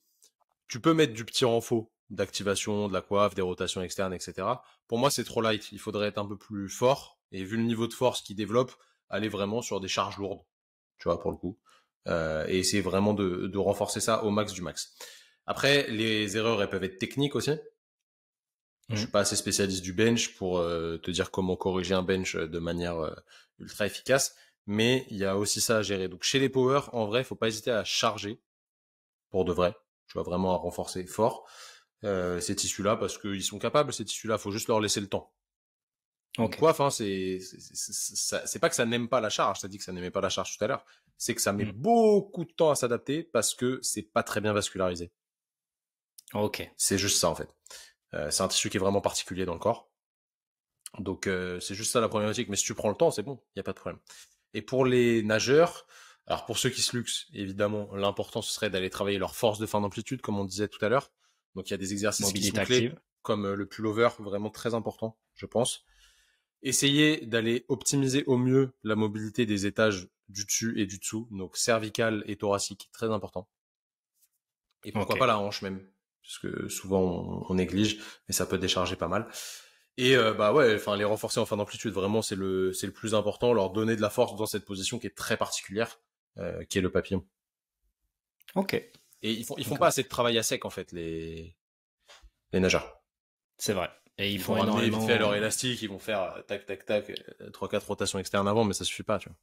tu peux mettre du petit renfort d'activation, de la coiffe, des rotations externes, etc. Pour moi, c'est trop light. Il faudrait être un peu plus fort. Et vu le niveau de force qu'il développe, aller vraiment sur des charges lourdes, tu vois, pour le coup. Et essayer vraiment de renforcer ça au max du max. Après, les erreurs, elles peuvent être techniques aussi. Je suis pas assez spécialiste du bench pour te dire comment corriger un bench de manière ultra efficace. Mais il y a aussi ça à gérer. Donc, chez les power, en vrai, faut pas hésiter à charger pour de vrai. Tu vois, vraiment à renforcer fort ces tissus-là parce qu'ils sont capables, ces tissus-là. Faut juste leur laisser le temps. Une Ok. coiffe, hein, c'est pas que ça n'aime pas la charge. Ça dit que ça n'aimait pas la charge tout à l'heure. C'est que ça met beaucoup de temps à s'adapter parce que c'est pas très bien vascularisé. Ok. C'est juste ça en fait. C'est un tissu qui est vraiment particulier dans le corps. Donc c'est juste ça la problématique. Mais si tu prends le temps, c'est bon, il y a pas de problème. Et pour les nageurs, alors pour ceux qui se luxent, évidemment, l'important ce serait d'aller travailler leur force de fin d'amplitude, comme on disait tout à l'heure. Donc il y a des exercices qui Mobilité sont clés, active. comme le pullover, vraiment très important, je pense. Essayez d'aller optimiser au mieux la mobilité des étages du dessus et du dessous, donc cervical et thoracique, très important. Et pourquoi Ok. pas la hanche même, parce que souvent on néglige, mais ça peut décharger pas mal. Et bah ouais, enfin les renforcer en fin d'amplitude, vraiment c'est le plus important, leur donner de la force dans cette position qui est très particulière, qui est le papillon. Ok. Et ils font Ok. pas assez de travail à sec en fait les nageurs. C'est vrai. Et ils Ils font vont ramener vite fait énormément. leur élastique, ils vont faire tac tac tac 3-4 rotations externes avant, mais ça suffit pas, tu vois.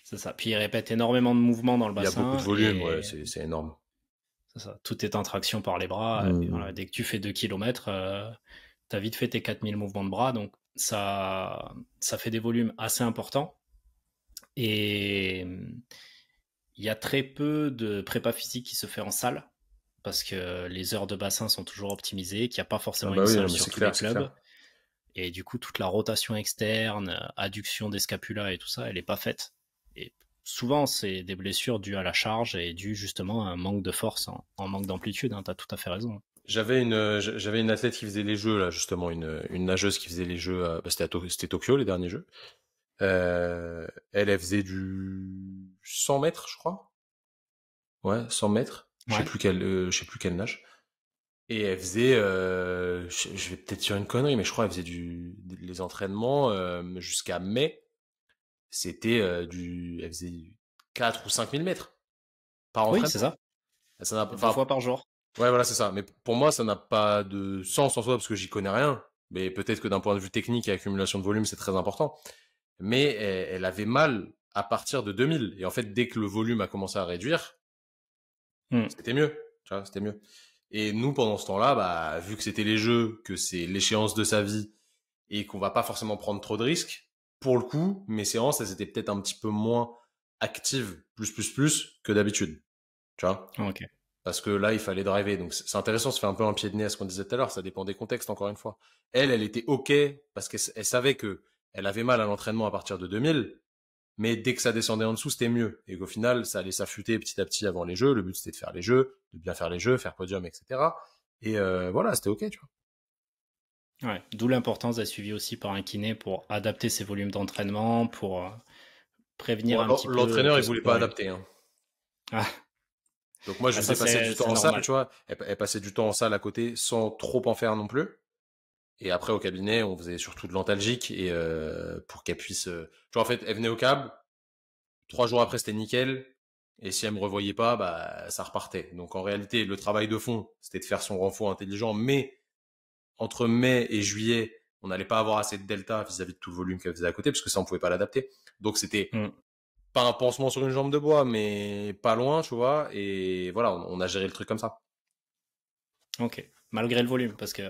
C'est ça. Puis ils répètent énormément de mouvements dans le Il y a beaucoup de bassin volume, ouais, et c'est énorme. c'est ça. Tout est en traction par les bras. Et voilà, dès que tu fais 2 kilomètres, t'as vite fait tes 4000 mouvements de bras. Donc ça fait des volumes assez importants. Et il y a très peu de prépa physique qui se fait en salle parce que les heures de bassin sont toujours optimisées, qu'il n'y a pas Ah forcément bah une oui, non, salle mais sur c'est tous les clair, c'est clubs. clair. Et du coup, toute la rotation externe, adduction des scapulas et tout ça, elle n'est pas faite. Et souvent, c'est des blessures dues à la charge et dues justement à un manque de force en manque d'amplitude. Hein, tu as tout à fait raison. J'avais une athlète qui faisait les jeux là justement, une nageuse qui faisait les jeux, bah, c'était Tokyo les derniers jeux. Elle faisait du 100 mètres, je crois. Ouais, 100 mètres. Ouais. Je sais plus quelle nage. Et elle faisait, je vais peut-être dire une connerie, mais je crois qu'elle faisait les entraînements jusqu'à mai. C'était elle faisait 4 ou 5 000 mètres par Oui, c'est entraînement. ça. Ça n'a, 2 fois enfin, par jour. ouais, voilà, c'est ça. Mais pour moi, ça n'a pas de sens en soi parce que j'y connais rien. Mais peut-être que d'un point de vue technique et accumulation de volume, c'est très important. Mais elle avait mal à partir de 2000. Et en fait, dès que le volume a commencé à réduire, c'était mieux. Tu vois, c'était mieux. Et nous, pendant ce temps-là, bah, vu que c'était les jeux, que c'est l'échéance de sa vie et qu'on va pas forcément prendre trop de risques, pour le coup, mes séances, elles étaient peut-être un petit peu moins actives, plus que d'habitude. Tu vois? Ok. Parce que là, il fallait driver. Donc, c'est intéressant, ça fait un peu un pied de nez à ce qu'on disait tout à l'heure. Ça dépend des contextes, encore une fois. Elle était OK parce qu'elle savait que elle avait mal à l'entraînement à partir de 2000. Mais dès que ça descendait en dessous, c'était mieux. Et qu'au final, ça allait s'affûter petit à petit avant les jeux. Le but, c'était de faire les jeux, de bien faire les jeux, faire podium, etc. Et voilà, c'était OK, tu vois. Ouais. D'où l'importance d'être suivi aussi par un kiné pour adapter ses volumes d'entraînement, pour prévenir un Bon, petit peu l'entraîneur, tout il ce qui voulait peut pas arriver. adapter, hein. Ah, Donc moi, je bah ça, faisais passer du temps c'est en salle, normal. tu vois. Elle passait du temps en salle à côté sans trop en faire non plus. Et après, au cabinet, on faisait surtout de l'antalgique et pour qu'elle puisse... Tu vois, en fait, elle venait au cab, 3 jours après, c'était nickel. Et si elle me revoyait pas, bah, ça repartait. Donc en réalité, le travail de fond, c'était de faire son renfort intelligent. Mais entre mai et juillet, on n'allait pas avoir assez de delta vis-à-vis de tout le volume qu'elle faisait à côté, parce que ça, on pouvait pas l'adapter. Donc c'était pas un pansement sur une jambe de bois, mais pas loin, tu vois. Et voilà, on a géré le truc comme ça. Ok. Malgré le volume, parce que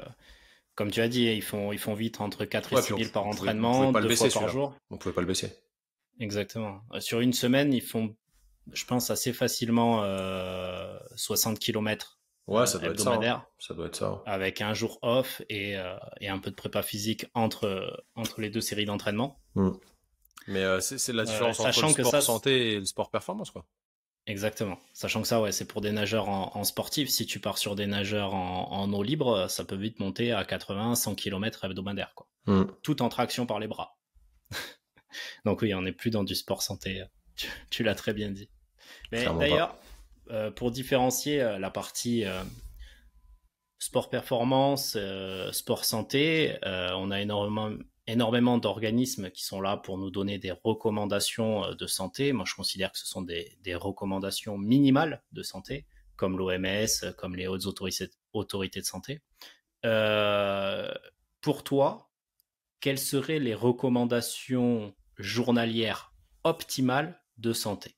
comme tu as dit, ils font vite entre 4 et Ouais, puis 6 000 par on pouvait entraînement, pas le deux baisser fois par celui-là. jour. On pouvait pas le baisser. Exactement. Sur une semaine, ils font, je pense, assez facilement 60 km Ouais, ça doit être ça. hebdomadaires, Ça doit être ça. avec un jour off et un peu de prépa physique entre les deux séries d'entraînement. Mais c'est la différence entre le Sachant que sport ça, santé et le sport performance, quoi. exactement. Sachant que ça, ouais, c'est pour des nageurs en sportif. Si tu pars sur des nageurs en eau libre, ça peut vite monter à 80, 100 km hebdomadaires, quoi. Tout en traction par les bras. Donc oui, on n'est plus dans du sport santé. Tu l'as très bien dit. Mais d'ailleurs, pour différencier la partie sport performance, sport santé, on a énormément d'organismes qui sont là pour nous donner des recommandations de santé. Moi, je considère que ce sont des recommandations minimales de santé, comme l'OMS, comme les hautes autorités de santé. Pour toi, quelles seraient les recommandations journalières optimales de santé?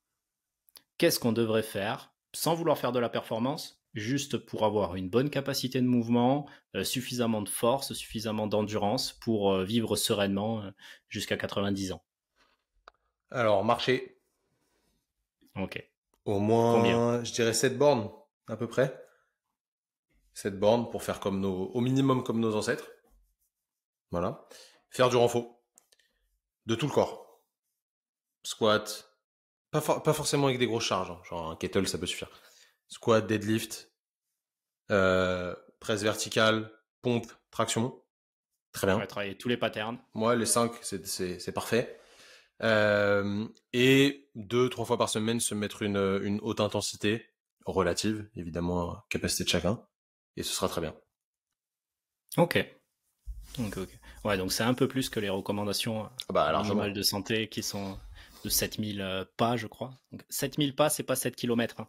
Qu'est-ce qu'on devrait faire sans vouloir faire de la performance, juste pour avoir une bonne capacité de mouvement, suffisamment de force, suffisamment d'endurance pour vivre sereinement jusqu'à 90 ans? Alors, marcher. Ok. Au Combien? moins, je dirais 7 bornes, à peu près. 7 bornes pour faire au minimum comme nos ancêtres. Voilà. Faire du renfort. De tout le corps. Squat. Pas forcément avec des grosses charges, hein. Genre un kettle, ça peut suffire. Squat, deadlift, presse verticale, pompe, traction. Très bien. Ouais, travailler tous les patterns. Moi, les 5, c'est parfait. Et 2-3 fois par semaine, se mettre une haute intensité, relative, évidemment, capacité de chacun. Et ce sera très bien. Ok. Ouais, donc c'est un peu plus que les recommandations minimales de santé qui sont de 7000 pas, je crois. Donc 7000 pas, c'est pas 7 km. Hein.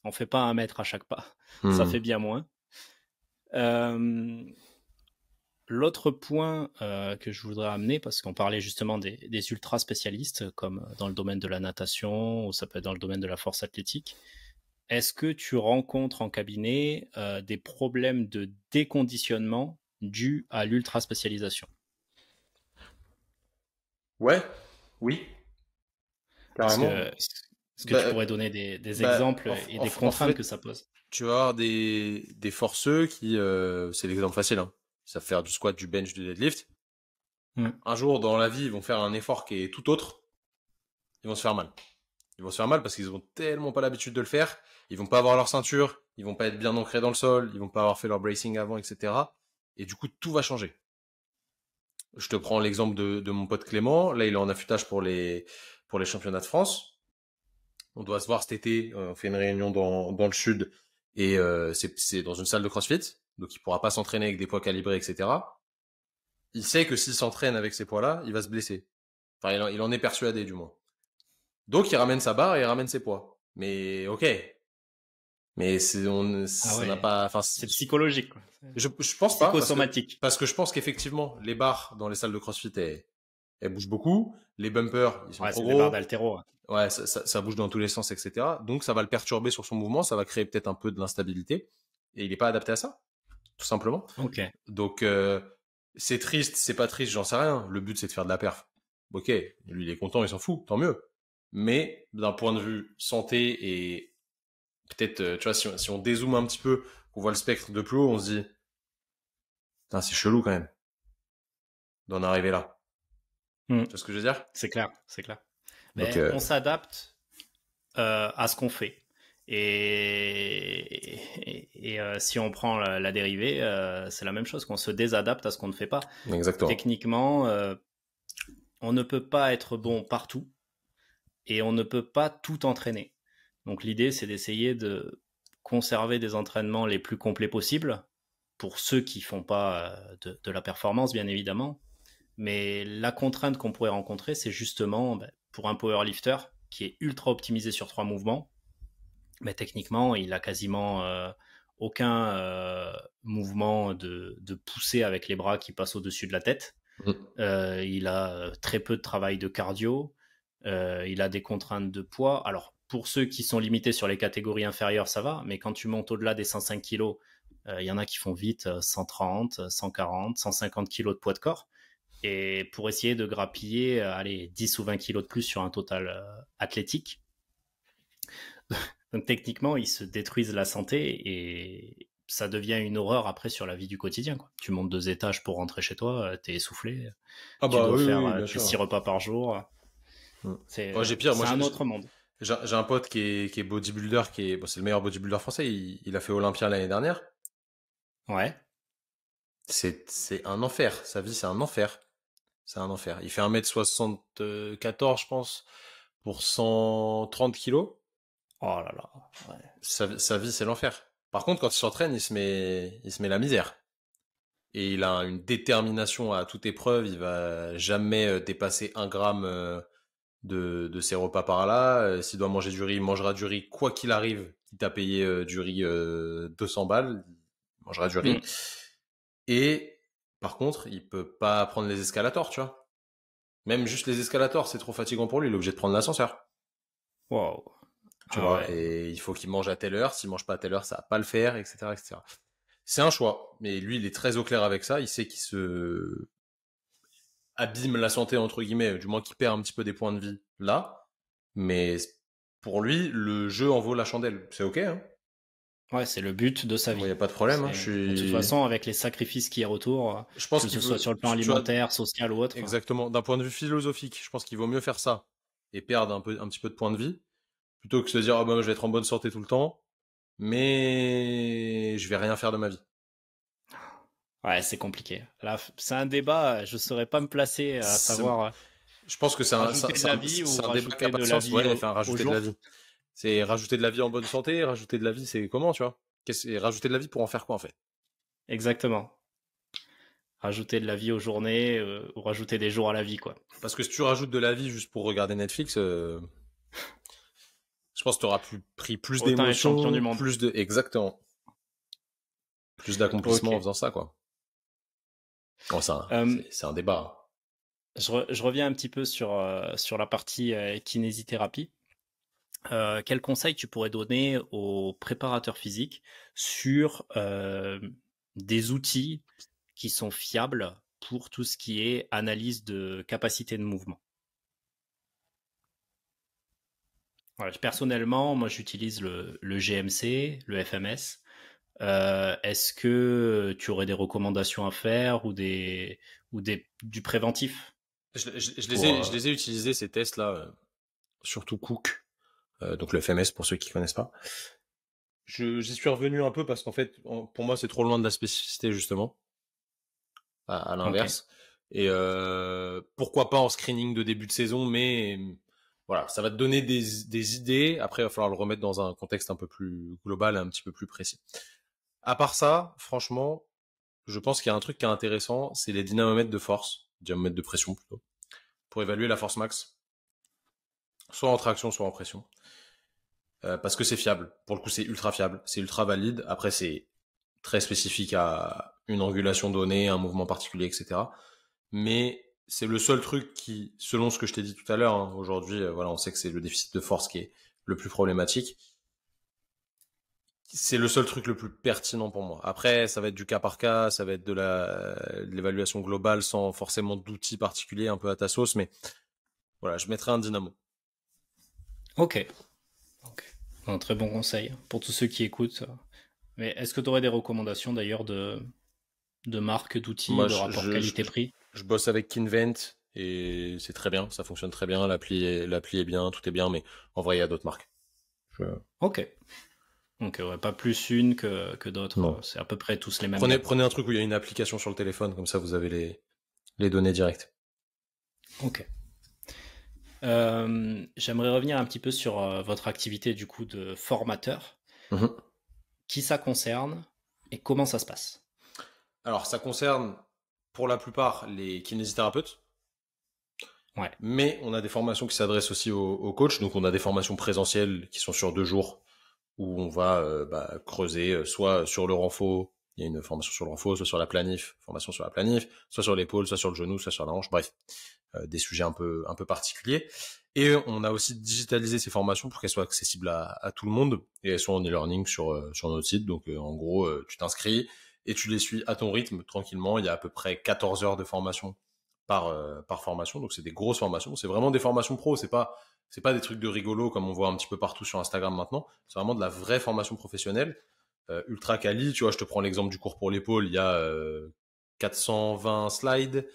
On fait pas 1 mètre à chaque pas. Ça fait bien moins. L'autre point que je voudrais amener, parce qu'on parlait justement des ultra spécialistes, comme dans le domaine de la natation, ou ça peut être dans le domaine de la force athlétique, est-ce que tu rencontres en cabinet des problèmes de déconditionnement dus à l'ultra spécialisation? Ouais, oui, carrément. Est-ce que tu pourrais donner des exemples et des contraintes que ça pose? Tu vas avoir des forceux qui, c'est l'exemple facile, hein. Ils savent faire du squat, du bench, du deadlift. Un jour dans la vie, ils vont faire un effort qui est tout autre. Ils vont se faire mal. Ils vont se faire mal parce qu'ils ont tellement pas l'habitude de le faire. Ils vont pas avoir leur ceinture. Ils vont pas être bien ancrés dans le sol. Ils vont pas avoir fait leur bracing avant, etc. Et du coup, tout va changer. Je te prends l'exemple de mon pote Clément. Là, il est en affûtage pour les championnats de France. On doit se voir cet été. On fait une réunion dans le sud. Et c'est dans une salle de CrossFit. Donc, il pourra pas s'entraîner avec des poids calibrés, etc. Il sait que s'il s'entraîne avec ces poids-là, il va se blesser. Enfin, il en est persuadé, du moins. Donc, il ramène sa barre et il ramène ses poids. Mais, ok. Mais ça n'a pas, enfin, c'est psychologique, quoi. Je pense pas. Psychosomatique. Parce que je pense qu'effectivement, les barres dans les salles de CrossFit, elles bougent beaucoup. Les bumpers, ils sont trop gros. Les barres d'haltéro. Ouais, ça bouge dans tous les sens, etc. Donc, ça va le perturber sur son mouvement. Ça va créer peut-être un peu de l'instabilité. Et il n'est pas adapté à ça. Tout simplement. Ok. Donc, c'est triste, c'est pas triste, j'en sais rien. Le but, c'est de faire de la perf. Ok. Lui, il est content, il s'en fout. Tant mieux. Mais, d'un point de vue santé et peut-être, tu vois, si on dézoome un petit peu, qu'on voit le spectre de plus haut, on se dit, putain, c'est chelou quand même d'en arriver là. Tu vois ce que je veux dire? C'est clair. Donc, on s'adapte à ce qu'on fait. Et si on prend la dérivée, c'est la même chose, qu'on se désadapte à ce qu'on ne fait pas. Exactement. Techniquement, on ne peut pas être bon partout et on ne peut pas tout entraîner. Donc l'idée, c'est d'essayer de conserver des entraînements les plus complets possibles pour ceux qui font pas de la performance, bien évidemment. Mais la contrainte qu'on pourrait rencontrer, c'est justement pour un powerlifter qui est ultra optimisé sur 3 mouvements, mais techniquement, il a quasiment aucun mouvement de poussée avec les bras qui passent au-dessus de la tête. Il a très peu de travail de cardio. Il a des contraintes de poids. Alors, pour ceux qui sont limités sur les catégories inférieures, ça va, mais quand tu montes au-delà des 105 kg, il y en a qui font vite 130, 140, 150 kg de poids de corps. Et pour essayer de grappiller 10 ou 20 kilos de plus sur un total athlétique. Donc techniquement, ils se détruisent la santé et ça devient une horreur après sur la vie du quotidien, quoi. Tu montes 2 étages pour rentrer chez toi, t'es essoufflé, Ah tu bah dois oui, oui, faire oui, bien tes sûr. 6 repas par jour. Mm. C'est Moi, j'ai pire. Moi, un autre monde. j'ai un pote qui est bodybuilder, bon, c'est le meilleur bodybuilder français. Il a fait Olympia l'année dernière. Ouais. C'est un enfer. Sa vie, c'est un enfer. C'est un enfer. Il fait 1m74, je pense, pour 130 kilos. Oh là là. Ouais. Sa vie, c'est l'enfer. Par contre, quand il s'entraîne, il se met la misère. Et il a une détermination à toute épreuve. Il va jamais dépasser 1 gramme de ses repas par là. S'il doit manger du riz, il mangera du riz quoi qu'il arrive. Quitte à payer du riz 200 balles, il mangera du riz. Mm. Et par contre, il peut pas prendre les escalators, tu vois. Même juste les escalators, c'est trop fatigant pour lui. Il est obligé de prendre l'ascenseur. Wow. Tu Ah vois. ouais. Et il faut qu'il mange à telle heure. S'il mange pas à telle heure, ça va pas le faire, etc., etc. C'est un choix. Mais lui, il est très au clair avec ça. Il sait qu'il se abîme la santé, entre guillemets, du moins qu'il perd un petit peu des points de vie là. Mais pour lui, le jeu en vaut la chandelle. C'est ok, hein. Ouais, c'est le but de sa Moi, vie. y a pas de problème, hein. De toute façon, avec les sacrifices qu'il y a autour, Je pense que qu'il ce soit veut, sur le plan tu vois, alimentaire, social ou autre. exactement. D'un point de vue philosophique, je pense qu'il vaut mieux faire ça et perdre un petit peu de points de vie plutôt que se dire, oh, bah, je vais être en bonne santé tout le temps, mais je vais rien faire de ma vie. Ouais, c'est compliqué. Là, c'est un débat, je saurais pas me placer à savoir Je pense que rajouter de la vie ou c'est un débat qui a rajouter pas de de la sens. vie Ouais, enfin, au rajouter de jour. la vie. C'est rajouter de la vie en bonne santé, rajouter de la vie, c'est comment, tu vois? Et rajouter de la vie pour en faire quoi, en fait? Exactement. Rajouter de la vie aux journées ou rajouter des jours à la vie, quoi. Parce que si tu rajoutes de la vie juste pour regarder Netflix, je pense que tu auras pris plus Autant être champion du d'émotions, monde. exactement. Plus d'accomplissement en Ok. faisant ça, quoi. Bon, c'est un débat. Je reviens un petit peu sur la partie kinésithérapie. Quel conseil tu pourrais donner aux préparateurs physiques sur des outils qui sont fiables pour tout ce qui est analyse de capacité de mouvement? Voilà, personnellement, moi j'utilise le GMC, le FMS. Est-ce que tu aurais des recommandations à faire ou du préventif pour, Je les ai utilisés, ces tests-là, surtout Cook, donc le FMS pour ceux qui connaissent pas. J'y suis revenu un peu parce qu'en fait, pour moi, c'est trop loin de la spécificité, justement, à Ok. l'inverse. Et pourquoi pas en screening de début de saison, mais voilà, ça va te donner des idées. Après, il va falloir le remettre dans un contexte un peu plus global, un petit peu plus précis. À part ça, franchement, je pense qu'il y a un truc qui est intéressant, c'est les dynamomètres de force, dynamomètres de pression plutôt, pour évaluer la force max, soit en traction, soit en pression. Parce que c'est fiable. Pour le coup, c'est ultra fiable, c'est ultra valide. Après, c'est très spécifique à une angulation donnée, un mouvement particulier, etc. Mais c'est le seul truc qui, selon ce que je t'ai dit tout à l'heure, hein, aujourd'hui, voilà, on sait que c'est le déficit de force qui est le plus problématique. C'est le seul truc le plus pertinent pour moi. Après, ça va être du cas par cas, ça va être de l'évaluation globale sans forcément d'outils particuliers, un peu à ta sauce, mais voilà, je mettrai un dynamo. Ok. Un très bon conseil pour tous ceux qui écoutent. Mais est-ce que tu aurais des recommandations d'ailleurs de marques, d'outils, Moi, de rapport qualité-prix? je bosse avec Kinvent et c'est très bien, ça fonctionne très bien, l'appli est bien, tout est bien, mais en vrai, il y a d'autres marques. Ok. Donc ouais, pas plus une que d'autres. Non. C'est à peu près tous les mêmes. Prenez un truc où il y a une application sur le téléphone, comme ça vous avez les données directes. Ok. J'aimerais revenir un petit peu sur votre activité du coup de formateur. Mhm. Qui ça concerne et comment ça se passe? Alors, ça concerne pour la plupart les kinésithérapeutes. Ouais. Mais on a des formations qui s'adressent aussi aux coachs. Donc, on a des formations présentielles qui sont sur 2 jours où on va creuser soit sur le renfort, il y a une formation sur le renfort, soit sur la planif, formation sur la planif, soit sur l'épaule, soit sur le genou, soit sur la hanche. Bref, des sujets un peu particuliers. Et on a aussi digitalisé ces formations pour qu'elles soient accessibles à tout le monde et elles sont en e-learning sur notre site. Donc, en gros, tu t'inscris et tu les suis à ton rythme tranquillement. Il y a à peu près 14 heures de formation par formation. Donc, c'est des grosses formations. C'est vraiment des formations pro. C'est pas C'est pas des trucs de rigolo comme on voit un petit peu partout sur Instagram maintenant. C'est vraiment de la vraie formation professionnelle, ultra quali. Tu vois, je te prends l'exemple du cours pour l'épaule. Il y a 420 slides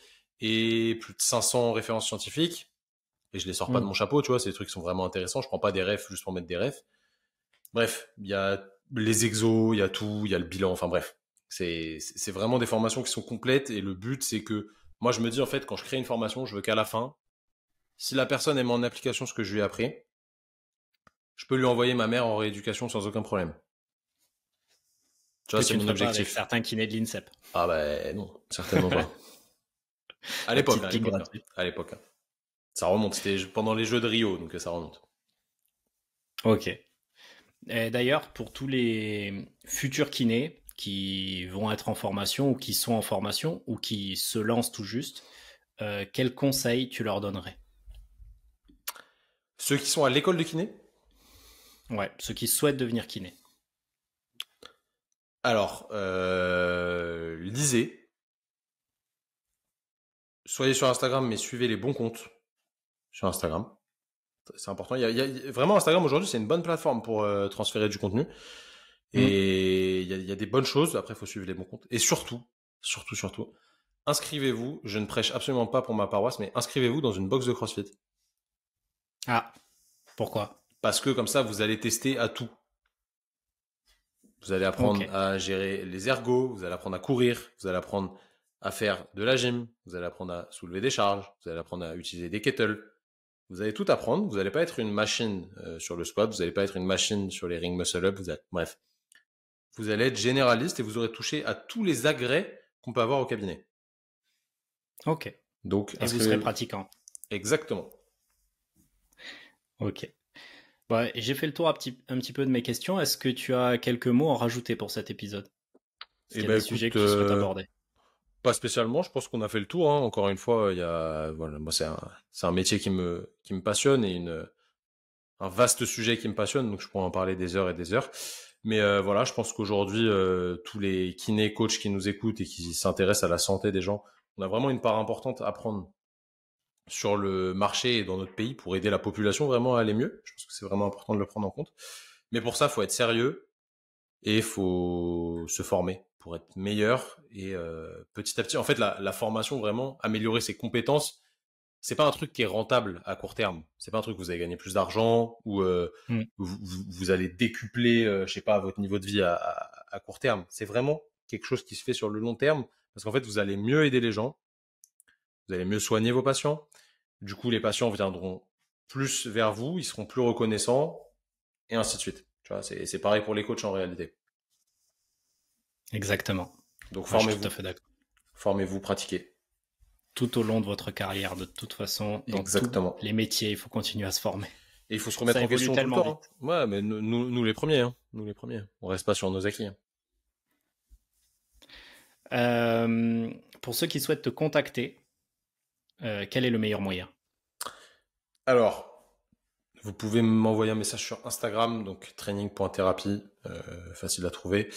et plus de 500 références scientifiques. Et je les sors pas de mon chapeau, tu vois. C'est des trucs qui sont vraiment intéressants. Je prends pas des refs juste pour mettre des refs. Bref, il y a les exos, il y a tout, il y a le bilan. Enfin bref, c'est vraiment des formations qui sont complètes. Et le but, c'est que moi, je me dis en fait, quand je crée une formation, je veux qu'à la fin, si la personne met en application ce que je lui ai appris, je peux lui envoyer ma mère en rééducation sans aucun problème. Tu vois, Que c'est tu ne mon ferais pas avec objectif. certains kinés de l'INSEP. Ah ben non, certainement pas. À La l'époque, petite à pique l'époque, gratuite. à l'époque. Ça remonte, c'était pendant les Jeux de Rio, donc ça remonte. Ok. Et d'ailleurs, pour tous les futurs kinés qui vont être en formation ou qui sont en formation ou qui se lancent tout juste, quels conseils tu leur donnerais? Ceux qui sont à l'école de kiné, Ouais, ceux qui souhaitent devenir kiné. alors, lisez, soyez sur Instagram, mais suivez les bons comptes sur Instagram. C'est important. Vraiment, Instagram aujourd'hui, c'est une bonne plateforme pour transférer du contenu. Et il y a des bonnes choses. Après, il faut suivre les bons comptes. Et surtout, inscrivez-vous. Je ne prêche absolument pas pour ma paroisse, mais inscrivez-vous dans une box de CrossFit. Ah, pourquoi? Parce que comme ça, vous allez tester à tout. Vous allez apprendre Ok. à gérer les ergos, vous allez apprendre à courir, vous allez apprendre à faire de la gym, vous allez apprendre à soulever des charges, vous allez apprendre à utiliser des kettles. Vous allez tout apprendre. Vous n'allez pas être une machine sur le squat, vous n'allez pas être une machine sur les ring muscle up. Bref, vous allez être généraliste et vous aurez touché à tous les agrès qu'on peut avoir au cabinet. Ok. Donc, Et vous serez pratiquant. Exactement. Ok. Bah, j'ai fait le tour un petit peu de mes questions. Est-ce que tu as quelques mots à rajouter pour cet épisode? Est-ce qu'il y a des sujets que tu souhaites aborder? Pas spécialement. Je pense qu'on a fait le tour. Hein. Encore une fois, voilà, moi c'est un métier qui me passionne et un vaste sujet qui me passionne. Donc je pourrais en parler des heures et des heures. Mais voilà, je pense qu'aujourd'hui, tous les kinés, coachs qui nous écoutent et qui s'intéressent à la santé des gens, on a vraiment une part importante à prendre sur le marché et dans notre pays pour aider la population vraiment à aller mieux. Je pense que c'est vraiment important de le prendre en compte. Mais pour ça, il faut être sérieux et il faut se former pour être meilleur. Et petit à petit, en fait, la formation, vraiment, améliorer ses compétences, c'est pas un truc qui est rentable à court terme. C'est pas un truc où vous allez gagner plus d'argent ou vous allez décupler, je sais pas, votre niveau de vie à court terme. C'est vraiment quelque chose qui se fait sur le long terme parce qu'en fait, vous allez mieux aider les gens, vous allez mieux soigner vos patients. Du coup, les patients viendront plus vers vous, ils seront plus reconnaissants et ainsi de suite. Tu vois, c'est pareil pour les coachs en réalité. Exactement. Donc, Ouais, je suis formez-vous. tout à fait d'accord. Formez-vous, pratiquez. Tout au long de votre carrière, de toute façon, dans Exactement. tous les métiers, il faut continuer à se former. Et il faut se remettre Ça en évolue question tout le tellement temps. vite. Hein. Ouais, mais nous les premiers. Hein. Nous les premiers. On reste pas sur nos acquis. Hein. Pour ceux qui souhaitent te contacter, quel est le meilleur moyen? Alors, vous pouvez m'envoyer un message sur Instagram, donc training.thérapie, facile à trouver.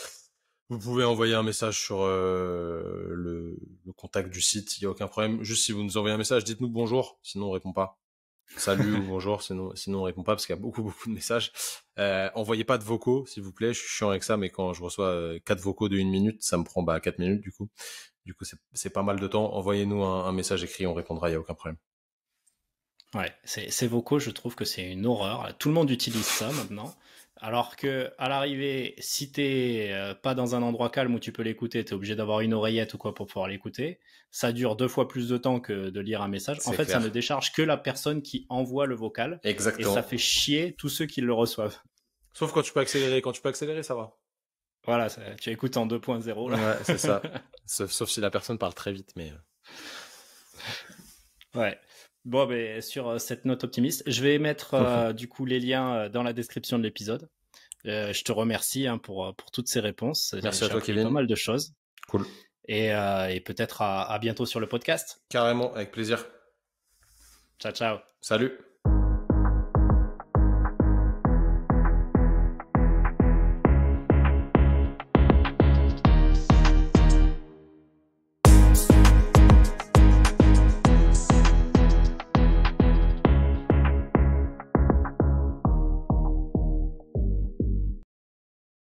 Vous pouvez envoyer un message sur le contact du site, il n'y a aucun problème. Juste si vous nous envoyez un message, dites-nous bonjour, sinon on répond pas. Salut ou bonjour, sinon on répond pas parce qu'il y a beaucoup de messages. Envoyez pas de vocaux, s'il vous plaît. Je suis chiant avec ça, mais quand je reçois 4 vocaux de 1 minute, ça me prend 4 minutes du coup. Du coup, c'est pas mal de temps. Envoyez-nous un message écrit, on répondra, il n'y a aucun problème. Ouais, ces vocaux, je trouve que c'est une horreur. Tout le monde utilise ça maintenant. Alors que à l'arrivée, si t'es pas dans un endroit calme où tu peux l'écouter, t'es obligé d'avoir une oreillette ou quoi pour pouvoir l'écouter. Ça dure 2 fois plus de temps que de lire un message. En fait, ça ne décharge que la personne qui envoie le vocal. Exactement. Et ça fait chier tous ceux qui le reçoivent. Sauf quand tu peux accélérer. Quand tu peux accélérer, ça va. Voilà, tu écoutes en 2.0 là. Ouais, c'est ça. Sauf si la personne parle très vite, mais. Ouais. Bon, ben, sur cette note optimiste, je vais mettre du coup les liens dans la description de l'épisode. Je te remercie pour toutes ces réponses. Merci à toi, appris Kevin. pas mal de choses. Cool. Et peut-être à bientôt sur le podcast. Carrément, avec plaisir. Ciao, ciao. Salut.